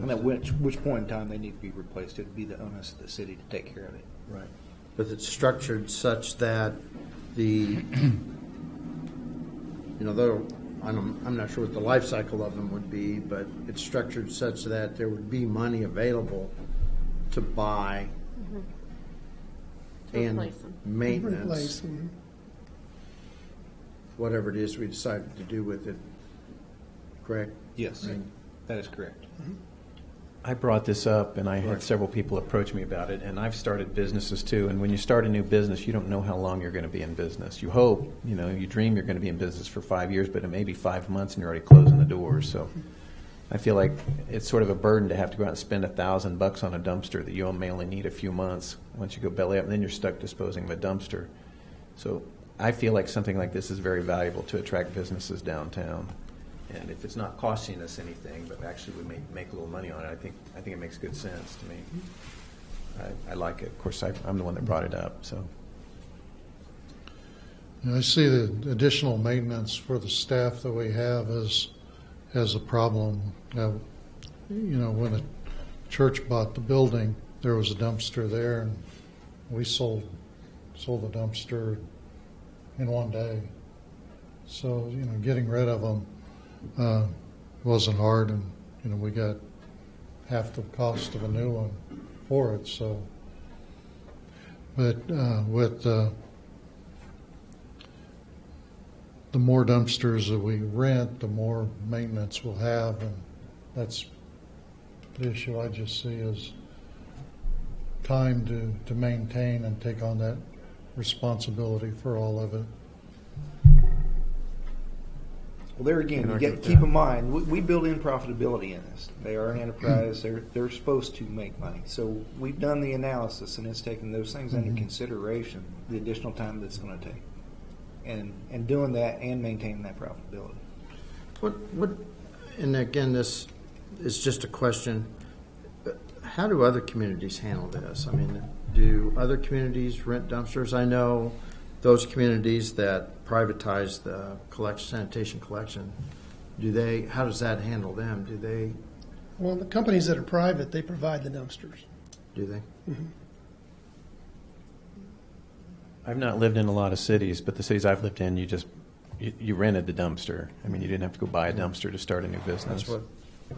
And at which point in time they need to be replaced, it'd be the onus of the city to take care of it. Right. But it's structured such that the, I'm not sure what the life cycle of them would be, but it's structured such that there would be money available to buy To and replace them. maintenance, replace them. whatever it is we decided to do with it, correct? Yes, that is correct. I brought this up, and I had several people approach me about it, and I've started businesses too. And when you start a new business, you don't know how long you're going to be in business. You hope, you dream you're going to be in business for 5 years, but it may be 5 months and you're already closing the doors. So I feel like it's sort of a burden to have to go out and spend $1,000 on a dumpster that you may only need a few months once you go belly up, and then you're stuck disposing of a dumpster. So I feel like something like this is very valuable to attract businesses downtown. And if it's not costing us anything, but actually we may make a little money on it, I think it makes good sense to me. I like it. Of course, I'm the one that brought it up. So I see the additional maintenance for the staff that we have as a problem. When the church bought the building, there was a dumpster there, and we sold the dumpster in one day. So getting rid of them wasn't hard, and we got half the cost of a new one for it. So, but with the more dumpsters that we rent, the more maintenance we'll have, and that's the issue I just see is time to maintain and take on that responsibility for all of it. Well, there again, you get to keep in mind, we build in profitability in this. They are an enterprise. They're supposed to make money. So we've done the analysis, and it's taken those things under consideration, the additional time that's going to take, and doing that and maintaining that profitability. And again, this is just a question. How do other communities handle this? I mean, do other communities rent dumpsters? I know those communities that privatize the sanitation collection, how does that handle them? Do they? Well, the companies that are private, they provide the dumpsters. Do they? Mm-hmm. I've not lived in a lot of cities, but the cities I've lived in, you rented the dumpster. I mean, you didn't have to go buy a dumpster to start a new business. That's what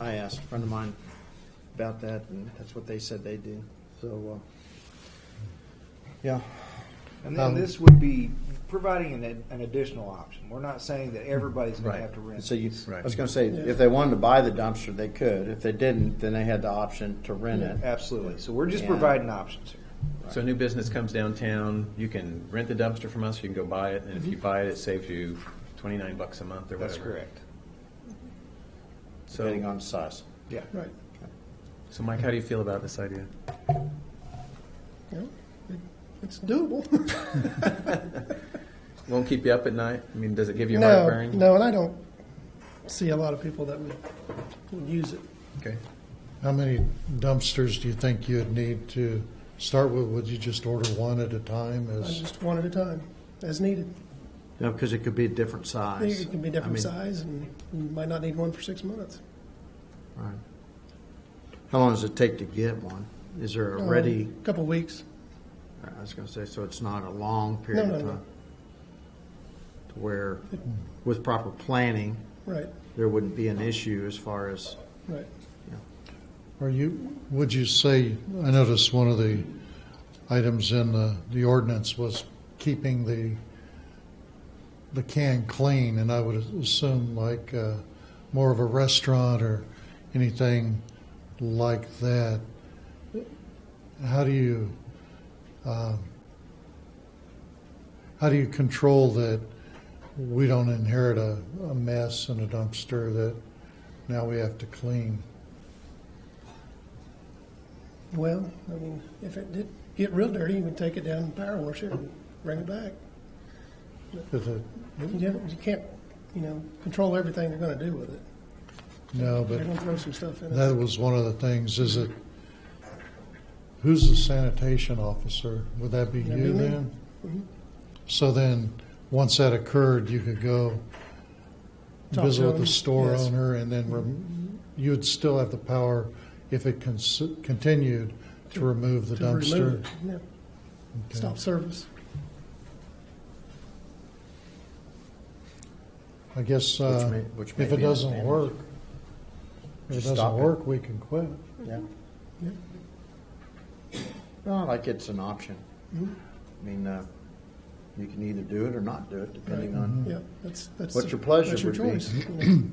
I asked a friend of mine about that, and that's what they said they do. So, yeah. And then this would be providing an additional option. We're not saying that everybody's going to have to rent. So I Right. was going to say, if they wanted to buy the dumpster, they could. If they didn't, then they had the option to rent it. Absolutely. So we're just Yeah. providing options here. So a new business comes downtown, you can rent the dumpster from us, you can go buy it, and if you buy it, it saves you $29 a month or whatever. That's correct. Depending So, on size. Yeah. Right. so Mike, how do you feel about this idea? It's doable. Won't keep you up at night? I mean, does it give you heartburn? No, and I don't see a lot of people that would use it. Okay. How many dumpsters do you think you'd need to start with? Would you just order one at a time? Just one at a time, as needed. No, because it could be a different I size. think it can be different size, and you might not need one for 6 months. Right. How long does it take to get one? Is there a ready? A couple weeks. I was going to say, so it's not a long period of time. No. To where, with proper planning, Right, there wouldn't be an issue as far as. right. Would you say, I noticed one of the items in the ordinance was keeping the can clean, and I would assume like more of a restaurant or anything like that. How do you control that we don't inherit a mess and a dumpster that now we have to clean? Well, I mean, if it did get real dirty, you would take it down and power wash it and bring it back. You can't, control everything they're going to do with it. No, They're but going to throw some stuff in that it. was one of the things. Who's the sanitation officer? Would that be That'd you be me. then? Mhm. So then, once that occurred, you could go Talk visit to with the them, store yes. owner, and then you would still have the power, if it continued, to remove the To dumpster. remove it, yeah. Okay. Stop service. I guess which may if it be an doesn't advantage. work, if it Just doesn't stop it. work, we can quit. Yeah. Yeah. No, like it's an option. Mhm. I mean, You can either do it or not do it, depending on Yeah, that's what your pleasure that's your would be. choice.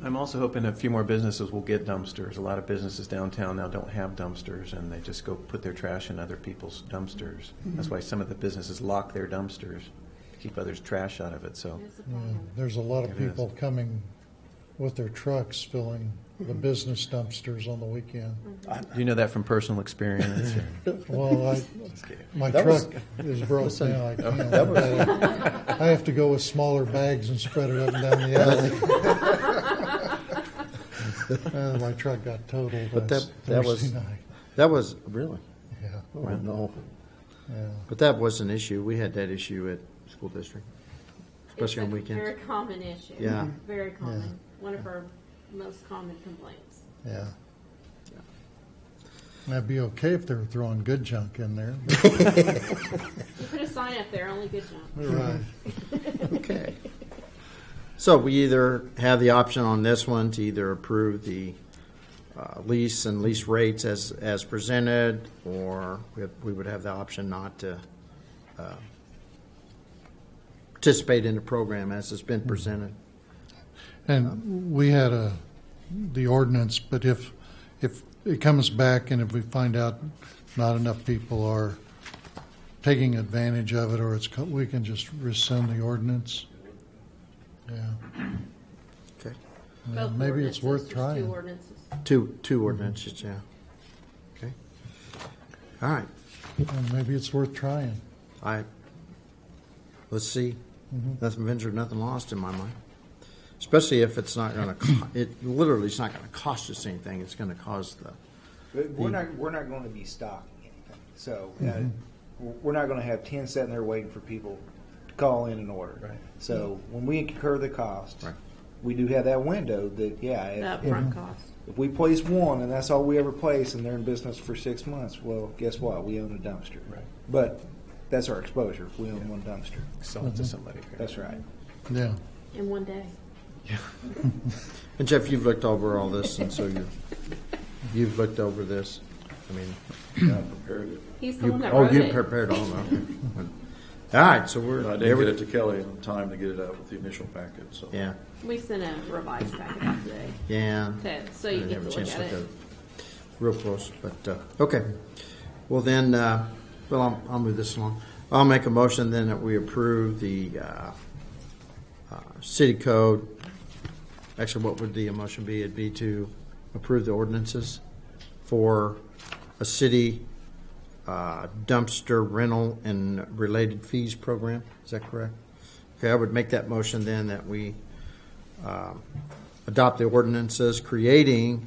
I'm also hoping a few more businesses will get dumpsters. A lot of businesses downtown now don't have dumpsters, and they just go put their trash in other people's dumpsters. That's why some of the businesses lock their dumpsters to keep others' trash out of it. So Yeah, there's a lot of It is. people coming with their trucks filling the business dumpsters on the weekend. do you know that from personal experience? Well, my That was- truck is broke Listen, down. I can't. I have to go with smaller bags and spread it up and down the alley. My truck got totaled But last that was- Thursday night. That was, really? Yeah, Oh, no. yeah. But that was an issue. We had that issue at school district, especially on It's a weekends. very common issue. Yeah. Very common. One of our most common complaints. Yeah. That'd be okay if they were throwing good junk in there. You put a sign up there, only good junk. Right. Okay. So we either have the option on this one to either approve the lease and lease rates as presented, or we would have the option not to participate in the program as it's been presented. And we had the ordinance, but if it comes back and if we find out not enough people are taking advantage of it, or we can just rescind the ordinance. Yeah. Okay. Yeah, Both maybe it's ordinances. worth There's trying. Two ordinances. Two ordinances, yeah. Okay. All right. And maybe it's worth trying. Let's see. Nothing ventured, nothing lost in my mind. Especially if it's not going to, it literally is not going to cost us anything. It's going to cause the, But we're not going to be stocking anything. So we're not going to have 10 sitting there waiting for people to call in and order. Right. So when we incur the cost, Right. we do have that window that, The if upfront cost. we place one and that's all we ever place and they're in business for 6 months, well, guess what? We own a dumpster. Right. But that's our exposure. We own one dumpster. Sell it to somebody. That's right. Yeah. In one day. and Jeff, you've looked over all this, and so you've looked over this. I mean, I prepared it. He's the one that oh, wrote you it. prepared all of them. All right, so we're, I didn't get it to Kelly in time to get it out with the initial packet, so. yeah, We sent a revised packet out today, yeah. so I you didn't get have to a look chance at to look it. at it real close, but, okay. Well then, I'll move this along. I'll make a motion then that we approve the city code. Actually, what would the motion be? It'd be to approve the ordinances for a city dumpster rental and related fees program. Is that correct? Okay, I would make that motion then that we adopt the ordinances creating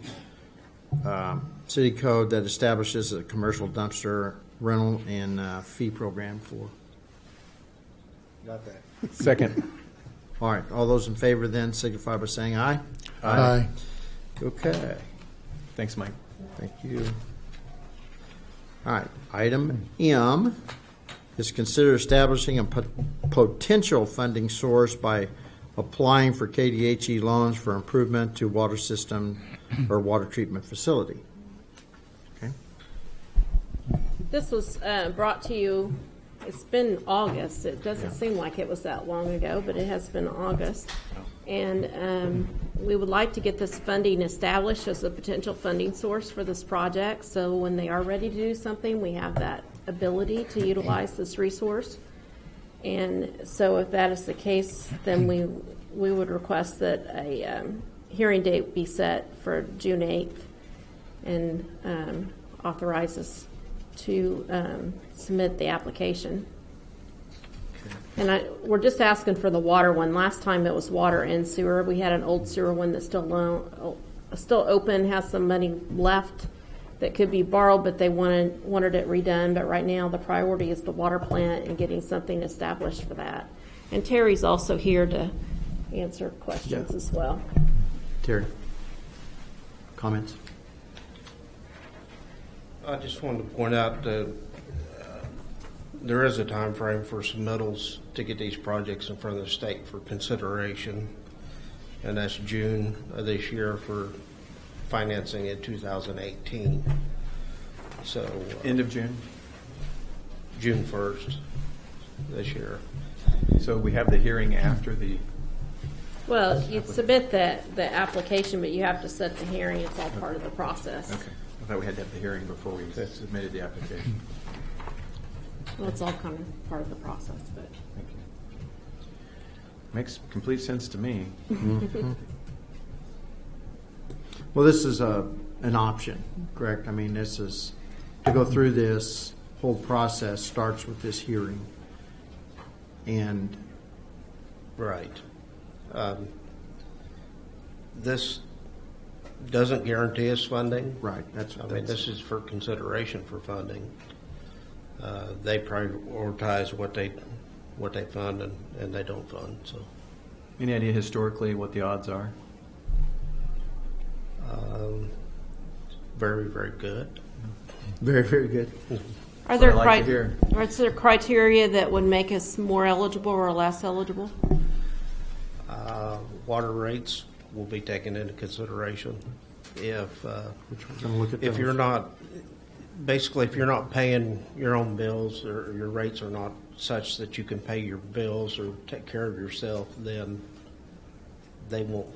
city code that establishes a commercial dumpster rental and fee program for. Got that. Second. All right, all those in favor then signify by saying aye. Aye. Okay, Thanks, Mike. thank you. All right, item M is consider establishing a potential funding source by applying for KDHE loans for improvement to water system or water treatment facility. Okay. This was brought to you, it's been August. It doesn't seem like it was that long ago, but it has been August. And we would like to get this funding established as a potential funding source for this project. So when they are ready to do something, we have that ability to utilize this resource. And so if that is the case, then we would request that a hearing date be set for June 8th and authorize us to submit the application. And we're just asking for the water one. Last time it was water and sewer. We had an old sewer one that's still open, has some money left that could be borrowed, but they wanted it redone. But right now the priority is the water plant and getting something established for that. And Terry's also here to answer questions as well. Terry, comments? I just wanted to point out that there is a time frame for submittals to get these projects in front of the state for consideration, and that's June of this year for financing in 2018. So End of June. June 1st this year. So we have the hearing after the, Well, you submit the application, but you have to set the hearing. It's all part of the process. okay. I thought we had to have the hearing before we submitted the application. Well, it's all kind of part of the process, but. Thank you. Makes complete sense to me. Well, this is an option, correct? I mean, this is, to go through this whole process starts with this hearing. And Right. This doesn't guarantee us funding. right, that's I what mean, this is for consideration for funding. They prioritize what they fund and they don't fund, so. Any idea historically what the odds are? Very, very good. very, very good. Are there, what I like to hear. are there criteria that would make us more eligible or less eligible? Water rates will be taken into consideration. If Gonna look at if those. you're not, basically, if you're not paying your own bills or your rates are not such that you can pay your bills or take care of yourself, then they won't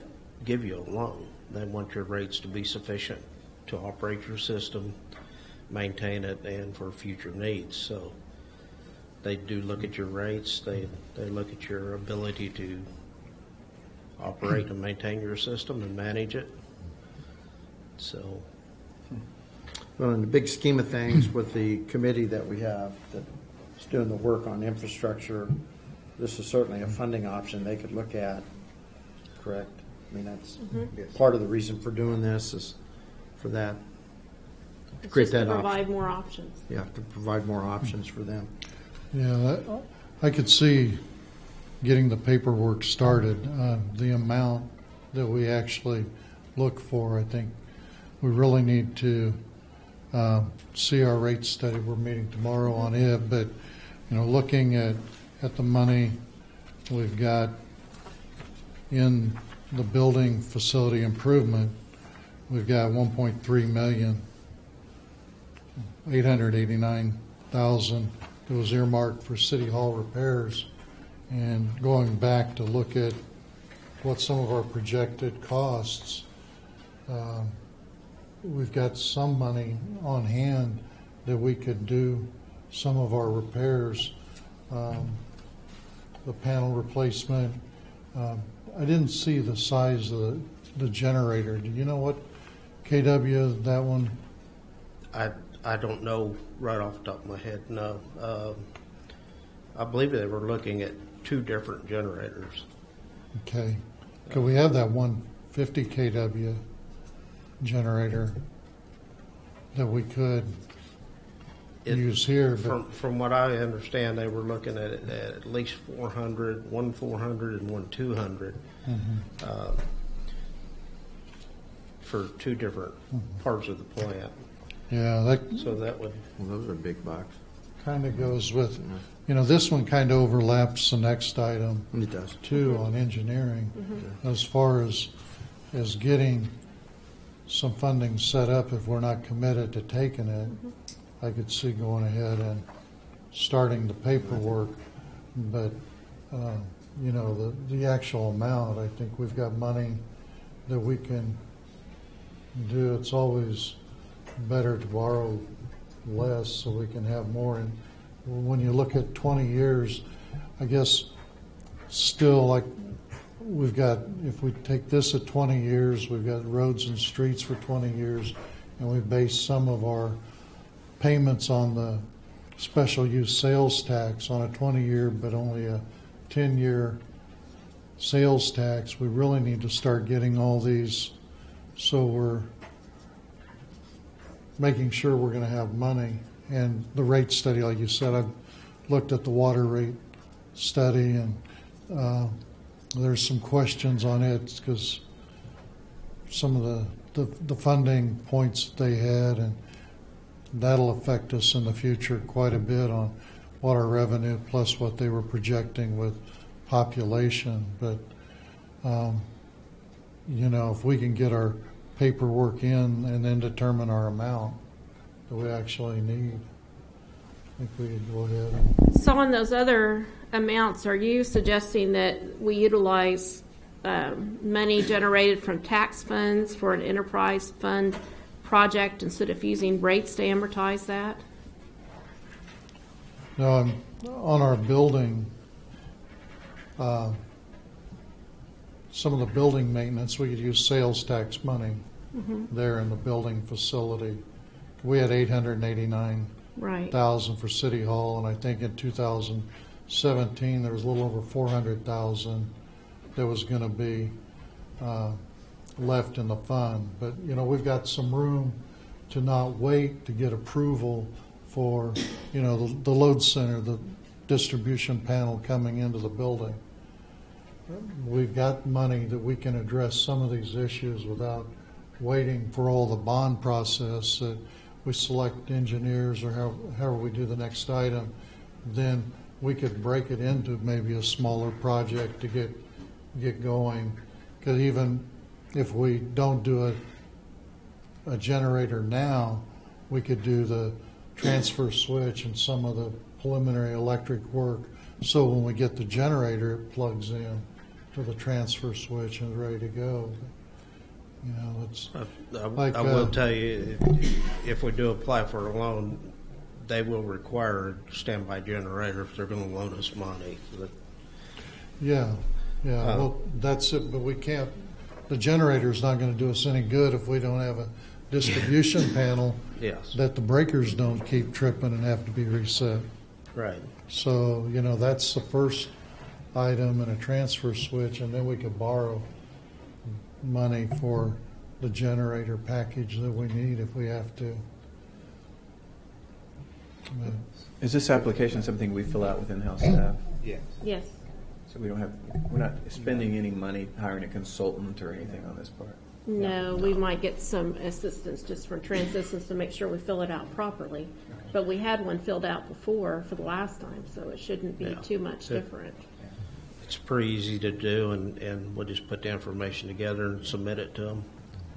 give you a loan. They want your rates to be sufficient to operate your system, maintain it, and for future needs. So they do look at your rates. They look at your ability to operate and maintain your system and manage it. So Well, in the big scheme of things, with the committee that we have that's doing the work on infrastructure, this is certainly a funding option they could look at, correct? I mean, that's part of the reason for doing this is for that, It's create just to that option. provide more options. Yeah, to provide more options for them. Yeah, I could see getting the paperwork started. The amount that we actually look for, I think we really need to see our rate study. We're meeting tomorrow on it, but looking at the money we've got in the building facility improvement, we've got 1.3 million, 889,000 that was earmarked for city hall repairs. And going back to look at what some of our projected costs, we've got some money on hand that we could do some of our repairs, the panel replacement. I didn't see the size of the generator. Do you know what KW that one? I don't know right off the top of my head, no. I believe they were looking at 2 different generators. Okay. Could we have that 150 KW generator that we could use here? But From what I understand, they were looking at least 400, one 400 and one 200 for 2 different parts of the plant. yeah, that So that would, Well, those are big bucks. kind of goes with, this one kind of overlaps the next item It does. too on engineering. As far as getting some funding set up, if we're not committed to taking it, I could see going ahead and starting the paperwork. But, the actual amount, I think we've got money that we can do. It's always better to borrow less so we can have more. And when you look at 20 years, I guess still like we've got, if we take this at 20 years, we've got roads and streets for 20 years, and we base some of our payments on the special use sales tax on a 20-year, but only a 10-year sales tax. We really need to start getting all these so we're making sure we're going to have money. And the rate study, like you said, I've looked at the water rate study, and there's some questions on it because some of the funding points that they had, and that'll affect us in the future quite a bit on water revenue plus what they were projecting with population. But if we can get our paperwork in and then determine our amount that we actually need, think we could go ahead and, So on those other amounts, are you suggesting that we utilize money generated from tax funds for an enterprise fund project instead of using rates to amortize that? no, on our building, some of the building maintenance, we could use sales tax money there in the building facility. We had $889,000 Right. for City Hall, and I think in 2017 there was a little over $400,000 that was going to be left in the fund. But we've got some room to not wait to get approval for the load center, the distribution panel coming into the building. We've got money that we can address some of these issues without waiting for all the bond process that we select engineers or however we do the next item. Then we could break it into maybe a smaller project to get going. Because even if we don't do a generator now, we could do the transfer switch and some of the preliminary electric work. So when we get the generator, it plugs in to the transfer switch and is ready to go. It's like, I will tell you, if we do apply for a loan, they will require a standby generator if they're going to loan us money. Yeah. Well, that's it. But we can't. The generator's not going to do us any good if we don't have a distribution panel. Yes. That the breakers don't keep tripping and have to be reset. Right. So that's the first item, and a transfer switch, and then we could borrow money for the generator package that we need if we have to. Is this application something we fill out with in-house staff? Yes. Yes. So we're not spending any money hiring a consultant or anything on this part? No, we might get some assistance just from Transistence to make sure we fill it out properly. But we had one filled out before for the last time, so it shouldn't be too much different. It's pretty easy to do, and we'll just put the information together and submit it to them.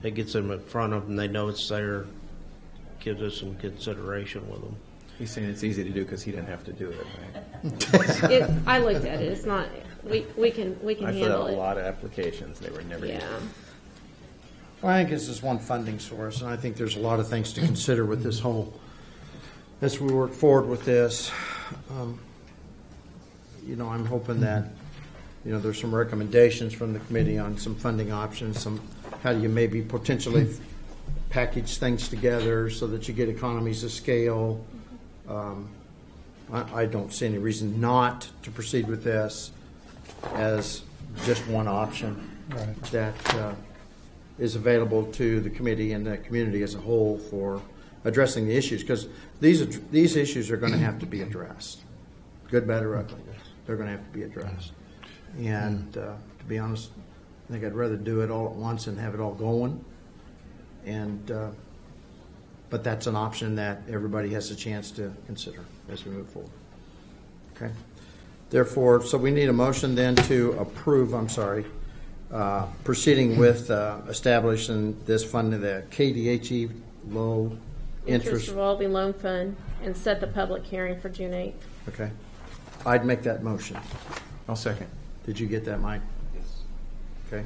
It gets them in front of them. They know it's there, gives us some consideration with them. He's saying it's easy to do because he didn't have to do it, right? I looked at it. It's not. We can I filled handle out a it. lot of applications. They were never used. Yeah. Well, I think this is one funding source, and I think there's a lot of things to consider with this whole, as we work forward with this. I'm hoping that, there's some recommendations from the committee on some funding options, how do you maybe potentially package things together so that you get economies of scale. I don't see any reason not to proceed with this as just one option that is available to the committee and the community as a whole for addressing the issues, because these issues are going to have to be addressed, good, bad, or ugly. They're going to have to be addressed. And to be honest, I think I'd rather do it all at once and have it all going. And but that's an option that everybody has a chance to consider as we move forward. Okay. Therefore, so we need a motion then to approve. Proceeding with establishing this fund, the KDHE low interest. Revolving loan fund, and set the public hearing for June 8th. Okay. I'd make that motion. I'll second. Did you get that, Mike? Yes. Okay.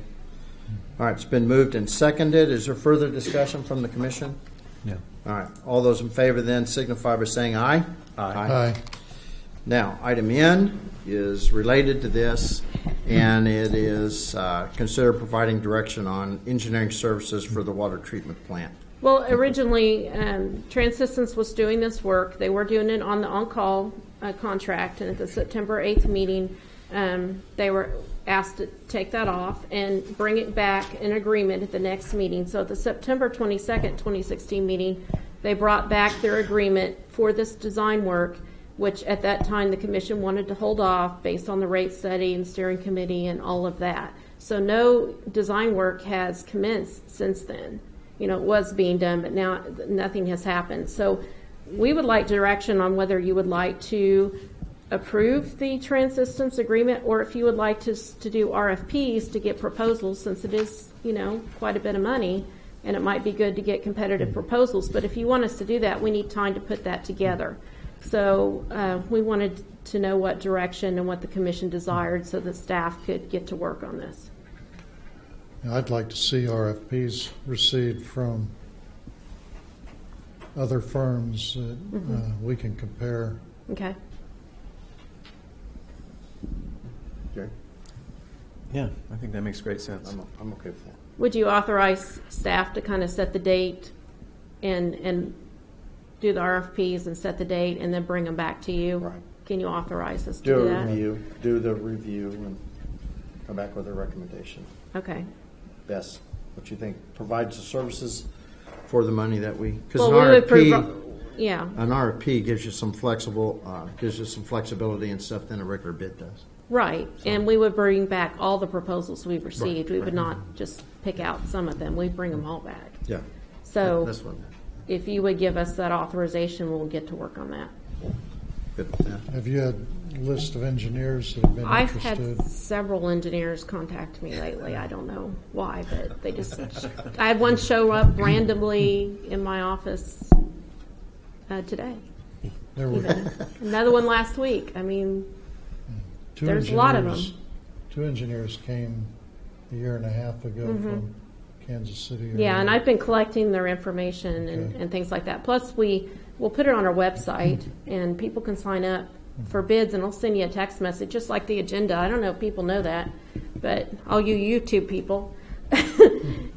All right, it's been moved and seconded. Is there further discussion from the commission? No. All right. All those in favor then signify by saying aye. Aye. Now, item N is related to this, and it is consider providing direction on engineering services for the water treatment plant. Well, originally, Transistence was doing this work. They were doing it on the on-call contract, and at the September 8th meeting, they were asked to take that off and bring it back in agreement at the next meeting. So at the September 22nd, 2016 meeting, they brought back their agreement for this design work, which at that time the commission wanted to hold off based on the rate study and steering committee and all of that. So no design work has commenced since then. It was being done, but now nothing has happened. So we would like direction on whether you would like to approve the Transistence agreement, or if you would like to do RFPs to get proposals, since it is, quite a bit of money, and it might be good to get competitive proposals. But if you want us to do that, we need time to put that together. So we wanted to know what direction and what the commission desired so that staff could get to work on this. I'd like to see RFPs received from other firms that we can compare. Okay. Okay. Yeah, I think that makes great sense. I'm okay with that. Would you authorize staff to kind of set the date and do the RFPs and set the date and then bring them back to you? Right. Can you authorize us to Do do a that? review, do the review, and come back with a recommendation. Okay. Best, what you think provides the services for the money that we, because Well, we would an RFP gives you some flexibility and stuff than a regular bid does. Right, and we would bring back all the proposals we've received. Right, We would right. not just pick out some of them. We'd bring them all back. Yeah. So That's what I meant. if you would give us that authorization, we'll get to work on that. Good with that. Have you had a list of engineers that have been I've interested? had several engineers contact me lately. I don't know why, but they just, I had one show up randomly in my office today. There were Even. Another one last week. I mean, two there's a lot of them. Two engineers came a year and a half ago from Kansas City. area. yeah, and I've been collecting their information Okay. and things like that. Plus, we'll put it on our website, and people can sign up for bids, and I'll send you a text message, just like the agenda. I don't know if people know that, but all you YouTube people,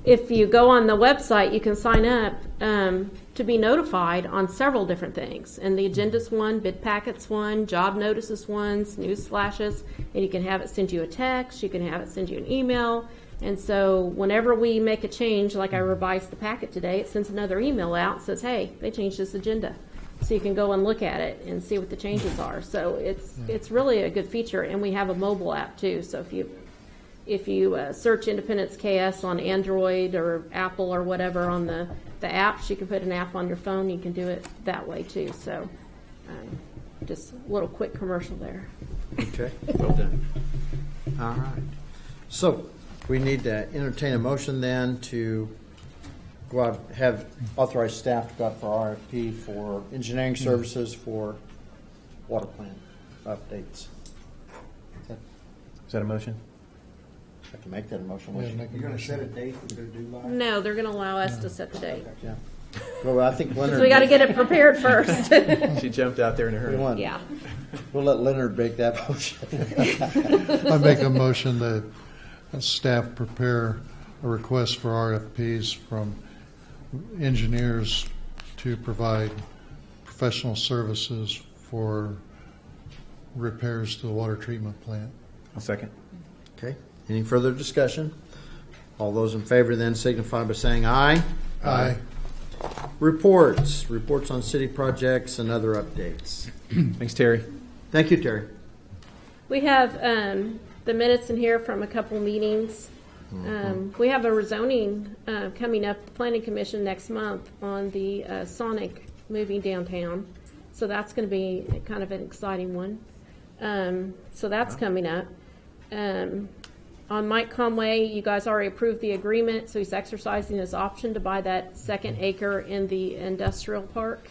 if you go on the website, you can sign up to be notified on several different things. And the agenda's one, bid packets one, job notices ones, news flashes, and you can have it send you a text, you can have it send you an email. And so whenever we make a change, like I revised the packet today, it sends another email out and says, hey, they changed this agenda. So you can go and look at it and see what the changes are. So it's really a good feature, and we have a mobile app too. So if you search Independence KS on Android or Apple or whatever on the apps, you can put an app on your phone. You can do it that way too. So just a little quick commercial there. Okay, well done. All right. So we need to entertain a motion then to go out, have authorized staff to go out for RFP for engineering services for water plant updates. Is that a motion? I can make that a motion. Yeah, make a You're going to motion. set a date we're going to do live? No, they're going to allow us to set the date. Yeah. Well, I think Leonard. So we got to get it prepared first. She jumped out there in a We hurry. want- Yeah. We'll let Leonard make that motion. I make a motion that staff prepare a request for RFPs from engineers to provide professional services for repairs to the water treatment plant. I'll second. Okay. Any further discussion? All those in favor then signify by saying aye. Aye. Reports on city projects and other updates. Thanks, Terry. Thank you, Terry. We have the minutes in here from a couple meetings. We have a rezoning coming up, the Planning Commission next month on the Sonic moving downtown. So that's going to be kind of an exciting one. So that's coming up. On Mike Conway, you guys already approved the agreement, so he's exercising his option to buy that second acre in the industrial park.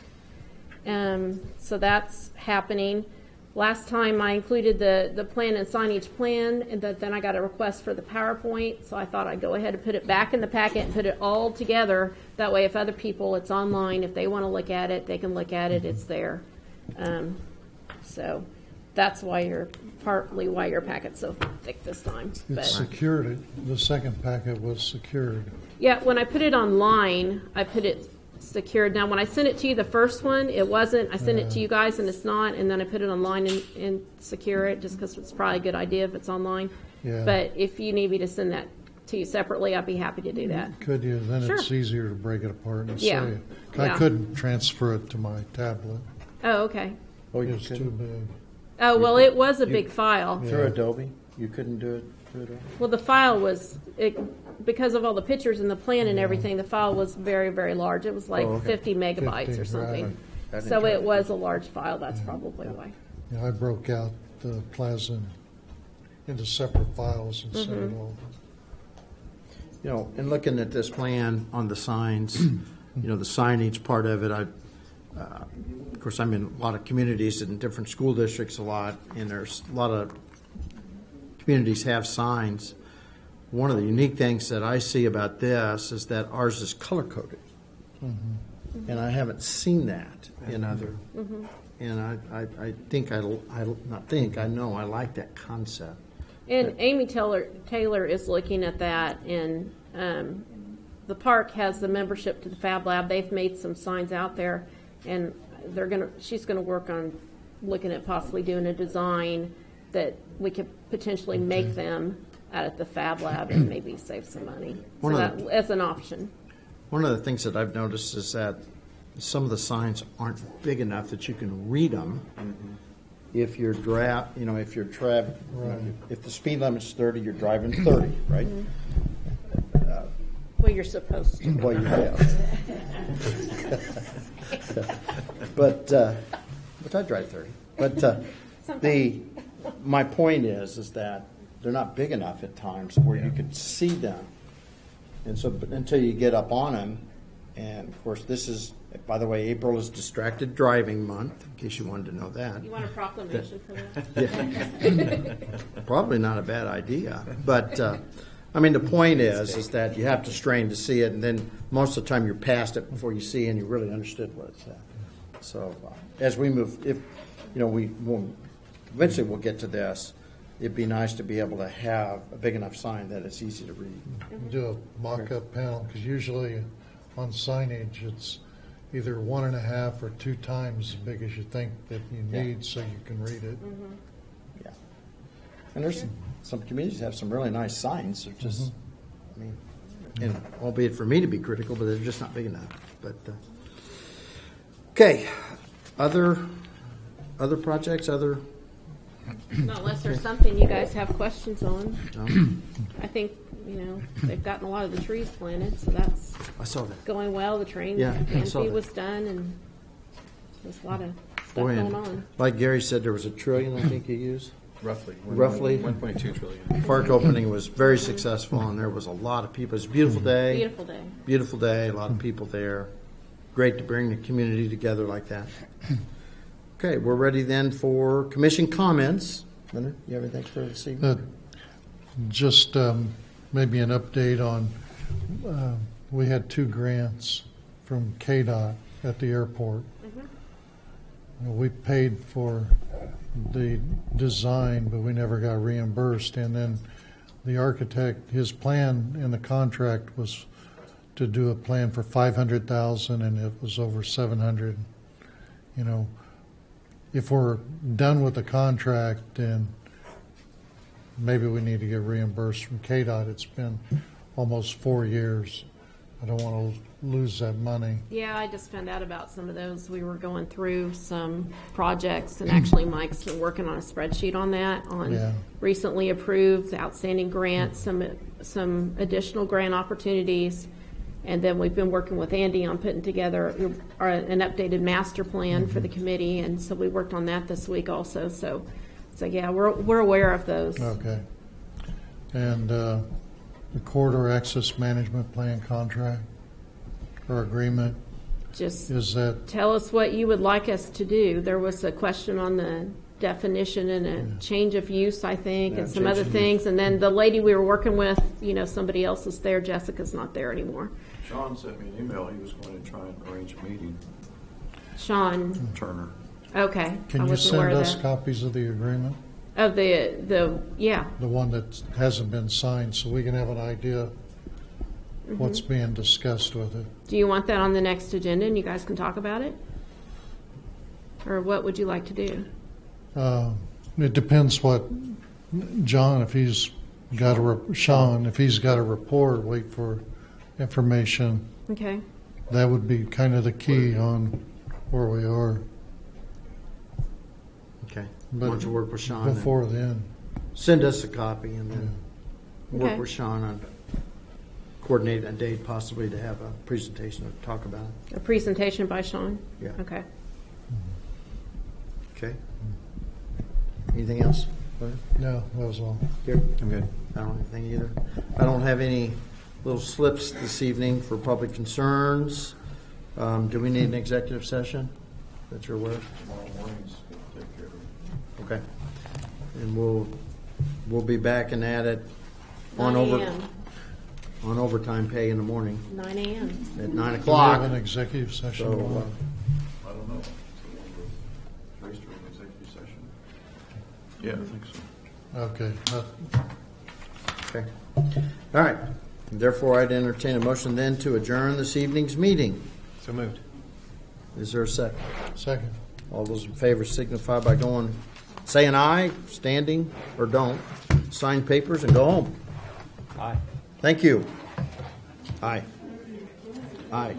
So that's happening. Last time I included the plan and signage plan, and then I got a request for the PowerPoint, so I thought I'd go ahead and put it back in the packet and put it all together. That way if other people, it's online, if they want to look at it, they can look at it, it's there. So that's partly why your packet's so thick this time. It's secured. The second packet was secured. Yeah, when I put it online, I put it secured. Now, when I sent it to you, the first one, it wasn't. I sent it to you guys, and it's not. And then I put it online and secure it, just because it's probably a good idea if it's online. Yeah. But if you need me to send that to you separately, I'd be happy to do that. Could you? Then Sure. it's easier to break it apart and Yeah. see it. Yeah. I couldn't transfer it to my tablet. Oh, okay. Oh, you It's too couldn't? big. Oh, well, it was a big file. Through Adobe? You couldn't do it through Adobe? Well, the file was, because of all the pictures and the plan and everything, the file was very, very large. It was like Oh, okay. 50 megabytes 50, or something. right. I didn't So try it was a large file. That's probably why. Yeah, I broke out the Plaza into separate files and sent Mm-hmm. it all. You know, in looking at this plan on the signs, you know, the signage part of it, of course, I'm in a lot of communities and different school districts a lot, and there's a lot of communities have signs. One of the unique things that I see about this is that ours is color-coded. And I haven't seen that in other. And I think, I know I like that concept. And Amy Taylor is looking at that, and the park has the membership to the Fab Lab. They've made some signs out there, and she's gonna work on looking at possibly doing a design that we could potentially make them out at the Fab Lab and maybe save some money. So that as an option. One of the things that I've noticed is that some of the signs aren't big enough that you can read them. If you're if the speed limit's 30, you're driving 30, right? Well, you're supposed to. Well, you have. But I drive 30. But my point is that they're not big enough at times where you can see them. And so until you get up on them, and of course this is, by the way, April is Distracted Driving Month, in case you wanted to know that. You want a proclamation for that? Yeah. Probably not a bad idea. But, the point is that you have to strain to see it, and then most of the time you're past it before you see and you really understood what it said. So as we move, eventually we'll get to this. It'd be nice to be able to have a big enough sign that it's easy to read. Do a mock-up panel, because usually on signage, it's either 1.5 or 2 times as big as you think that you need so you can read it. Yeah. And there's some communities have some really nice signs. They're just, and albeit for me to be critical, but they're just not big enough. But okay, other projects, Not unless there's something you guys have questions on. I think, they've gotten a lot of the trees planted, so that's I saw that. going well. The train canopy was done, and there's a lot of stuff going on. Like Gary said, there was $1 trillion, I think you used. Roughly. 1.2 trillion. Park opening was very successful, and there was a lot of people. It was a beautiful day. Beautiful day. Beautiful day. A lot of people there. Great to bring the community together like that. Okay, we're ready then for commission comments. Leonard, you have anything for this evening? Just maybe an update on, we had 2 grants from KDOT at the airport. We paid for the design, but we never got reimbursed. And then the architect, his plan in the contract was to do a plan for $500,000, and it was over $700. If we're done with the contract, then maybe we need to get reimbursed from KDOT. It's been almost 4 years. I don't want to lose that money. Yeah, I just found out about some of those. We were going through some projects, and actually Mike's been working on a spreadsheet on that, recently approved outstanding grants, some additional grant opportunities. And then we've been working with Andy on putting together an updated master plan for the committee, and so we worked on that this week also. So yeah, we're aware of those. Okay. And the corridor access management plan contract or agreement, Just is that tell us what you would like us to do. There was a question on the definition and a change of use, I think, and some other things. And then the lady we were working with, somebody else is there. Jessica's not there anymore. Sean sent me an email. He was going to try and arrange a meeting. Sean. Turner. Okay. Can you send us copies of the agreement? Of the one that hasn't been signed, so we can have an idea what's being discussed with it. Do you want that on the next agenda and you guys can talk about it? Or what would you like to do? It depends what John, if he's got Sean, if he's got a report, wait for information. Okay. That would be kind of the key on where we are. Okay. But why don't you work with Sean? Before then. Send us a copy and then work with Sean on coordinate a date possibly to have a presentation to talk about it. A presentation by Sean? Yeah. Okay. Okay. Anything else? No, that was all. Gary? I'm good. I don't have anything either. I don't have any little slips this evening for public concerns. Do we need an executive session? that you're aware of? Tomorrow morning's gonna take care of it. Okay. And we'll be back and at it on 9 a.m., on overtime pay in the morning 9 a.m. at 9 Do we have o'clock. an executive session So, tomorrow? I don't know. Raised during executive session? Yeah, I think so. Okay, Okay. All right. Therefore, I'd entertain a motion then to adjourn this evening's meeting. So moved. Is there a second? second. All those in favor signify by saying aye, standing, or don't. Sign papers and go home. Aye. Thank you. Aye. Aye.